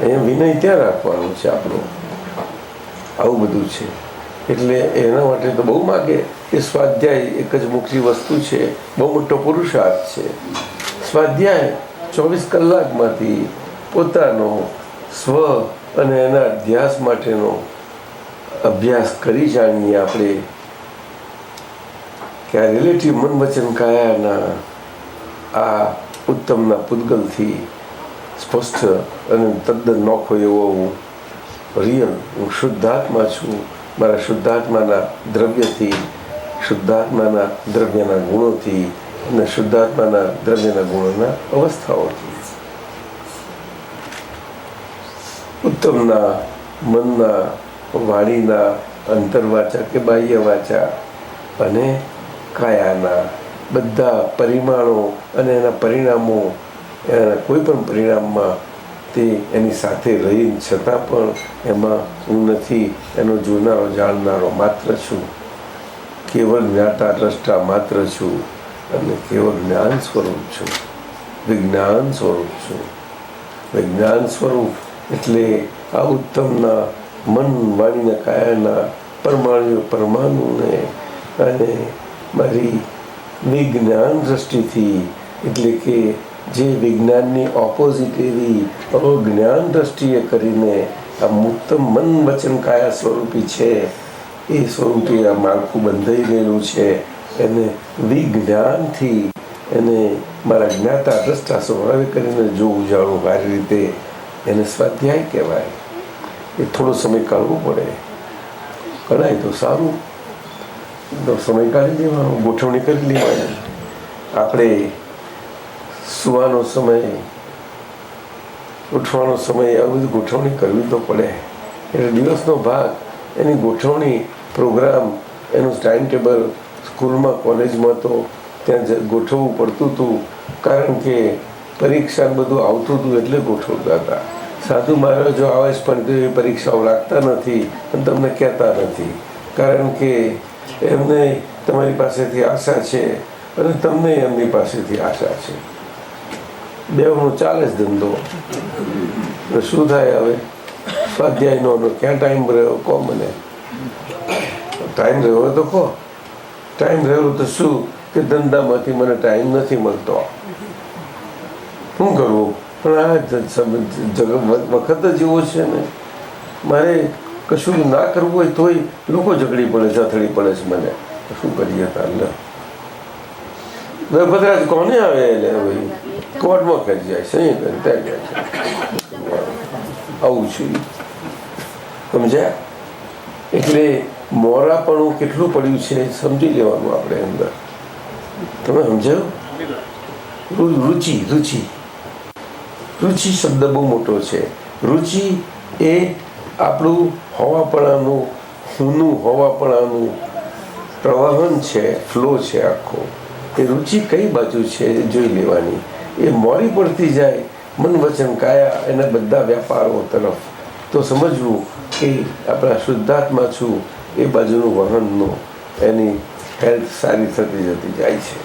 અહીંયા વિનય ત્યાં રાખવાનું છે આપણો. આવું બધું છે. એટલે એના માટે તો બહુ માગે. એ સ્વાધ્યાય એક જ મુખ્ય વસ્તુ છે. બહુ મોટો પુરુષાર્થ છે સ્વાધ્યાય. 24 કલાકમાંથી પોતાનો સ્વ અને એના અધ્યાસ માટેનો અભ્યાસ કરી જાણીએ આપણે કે આ રિલેટિવ મન વચન કાયાના આ ઉત્તમના પૂતગલથી સ્પષ્ટ અને તદ્દન નોખો એવો હું રિયલ હું શુદ્ધાત્મા છું. મારા શુદ્ધાત્માના દ્રવ્યથી, શુદ્ધાત્માના દ્રવ્યના ગુણોથી અને શુદ્ધાત્માના દ્રવ્યના ગુણોના અવસ્થાઓથી ઉત્તમના મનના, વાણીના, અંતરવાચા કે બાહ્ય વાચા અને કાયાના બધા પરિમાણો અને એના પરિણામો એના કોઈ પણ પરિણામમાં તે એની સાથે રહી છતાં પણ એમાં હું નથી એનો જોનારો જાણનારો માત્ર છું, કેવળ જ્ઞાતા દ્રષ્ટા માત્ર છું અને કેવળ જ્ઞાન સ્વરૂપ છું, વિજ્ઞાન સ્વરૂપ છું. વિજ્ઞાન સ્વરૂપ એટલે આ ઉત્તમના મન વાણીના કાયાના પરમાણુને અને મારી વિજ્ઞાન દ્રષ્ટિથી એટલે કે જે વિજ્ઞાનની ઓપોઝિટ એવી અજ્ઞાન દ્રષ્ટિએ કરીને આ મુક્ત મન વચન કાયા સ્વરૂપી છે એ સ્વરૂપે આ માળખું બંધાઈ ગયેલું છે. એને વિજ્ઞાનથી એને મારા જ્ઞાતા દ્રષ્ટા સ્વભાવે કરીને જોવું જાણવું સારી રીતે એને સ્વાધ્યાય કહેવાય. એ થોડો સમય કાઢવો પડે, કરાય તો સારું, તો સમય કાઢી લેવાનો, ગોઠવણી કરી લેવાની. આપણે સુવાનો સમય, ઉઠવાનો સમય આ બધી ગોઠવણી કરવી તો પડે. એટલે દિવસનો ભાગ એની ગોઠવણી, પ્રોગ્રામ, એનું ટાઈમ ટેબલ સ્કૂલમાં કોલેજમાં તો ત્યાં ગોઠવવું પડતું હતું, કારણ કે પરીક્ષા બધું આવતું હતું એટલે ગોઠવતા હતા. સાધુ મહારાજ જો આવે પણ તો એ પરીક્ષાઓ રાખતા નથી અને તમને કહેતા નથી, કારણ કે એમને તમારી પાસેથી આશા છે અને તમને એમની પાસેથી આશા છે. બેવનો ચાલે જ ધંધો. શું થાય હવે? સ્વાધ્યાયનો ક્યાં ટાઈમ રહ્યો કહો મને? ટાઈમ રહ્યો તો કહો. ટાઈમ રહ્યો તો શું કે ધંધામાંથી મને ટાઈમ નથી મળતો, શું કરવું? પણ આ વખત જ એવો છે ને, મારે કશું ના કરવું હોય તોય લોકો ઝઘડી પડે, જથડી પડે છે મને. શું કરીએ તાર? ભદ્રાજ કોને આવે એટલે ભાઈ કોર્ટમાં કરી જાય છે, અહીં કરી ત્યાં જાય છે. આવું છું, સમજ્યા? એટલે મોરાપણું કેટલું પડ્યું છે સમજી લેવાનું આપણે અંદર. તમે સમજાયું? રુચિ રુચિ રુચિ શબ્દ બહુ મોટો છે. રુચિ એ આપણું હોવાપણાનું, હુંનું હોવાપણાનું પ્રવાહન છે, ફ્લો છે આખો. એ રુચિ કઈ બાજુ છે જોઈ લેવાની. એ મોડી પડતી જાય મન વચન કાયા એના બધા વ્યાપારો તરફ, તો સમજવું કે આપણા શુદ્ધાત્મા છું એ બાજુનું વહનનું એની હેલ્થ સારી થતી જતી જાય છે.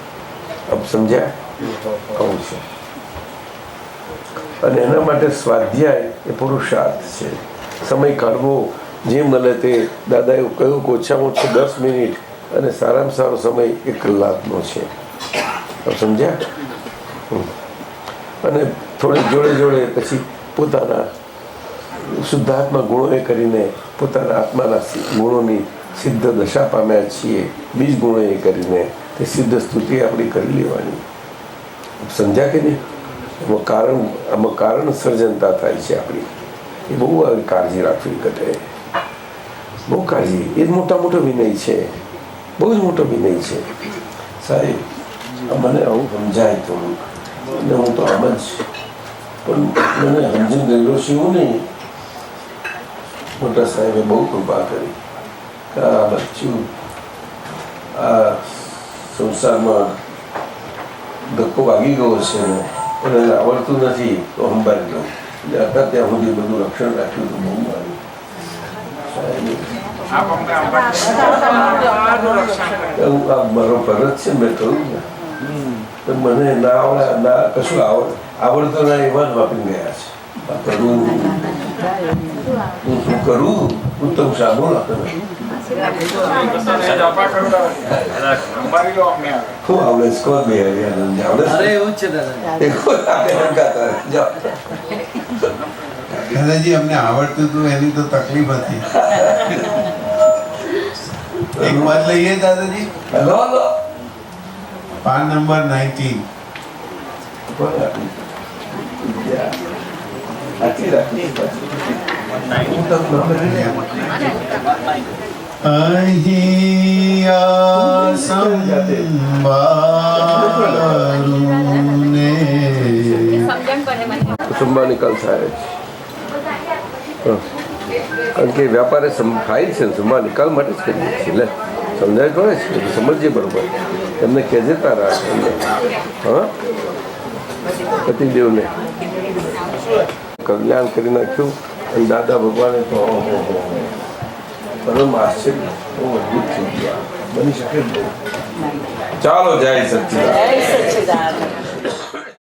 અબ સમજ્યા? કહું છું. અને એના માટે સ્વાધ્યાય એ પુરુષાર્થ છે. સમય કાઢવો જે મળે તે. દાદાએ કહ્યું કે ઓછામાં ઓછું 10 મિનિટ અને સારામાં સારો સમય 1 કલાકનો છે. સમજ્યા? અને થોડી જોડે જોડે પછી પોતાના શુદ્ધાત્મા ગુણોએ કરીને પોતાના આત્માના ગુણોની સિદ્ધ દશા પામ્યા છીએ, બીજ ગુણોએ કરીને તે સિદ્ધ સ્તુતિ આપણી કરી લેવાની. સમજ્યા કે નહીં? આમાં કારણ સર્જનતા થાય છે આપણી. એ બહુ આવી કાળજી રાખવી ઘટે, બહુ કાળજી. એ જ મોટા મોટો વિનય છે, બહુ જ મોટો વિનય છે સાહેબ. મને આવું સમજાય થોડુંક, અને હું તો આમ જ, પણ મને સમજી ગયેલો છું એવું નહીં. મોટા સાહેબે બહુ કૃપા કરી કે આ બચ્ચું આ સંસારમાં ધક્કો વાગી ગયો છે પણ એને આવડતું નથી તો સંભાળી લો. એટલે હતા ત્યાં સુધી બધું રક્ષણ રાખ્યું હતું. બહુ મારું મારો ફરજ છે. મેં કહ્યું ને મને ના આવડે, ના કશું આવડતો ના એવા જ વાપરી ગયા છે. કરું હું શું કરું? ઉત્તમ સાબુ આપે ખૂબ આવડે સ્કો બે દાદાજી અમને આવડતું હતું એની તો તકલીફ હતી. એક મત લઈએ દાદાજી. PAN number 19. અહીંયા સંભાળ નિકાલ થાય કારણ કે વ્યાપારે થાય છે, સંભાળ નિકાલ માટે જ કરીએ છીએ. એટલે સમજાય પડે છે, સમજીએ બરોબર. એમને કહેજે તારા. હા પતિદેવને કલ્યાણ કરી નાખ્યું અને દાદા ભગવાને તો પરમ આશ્ચર્ય બહુ અદભુત થઈ ગયા બની શકે જ નહીં. ચાલો જય સચ્ચિદાનંદ. જય સચ્ચિદાનંદ.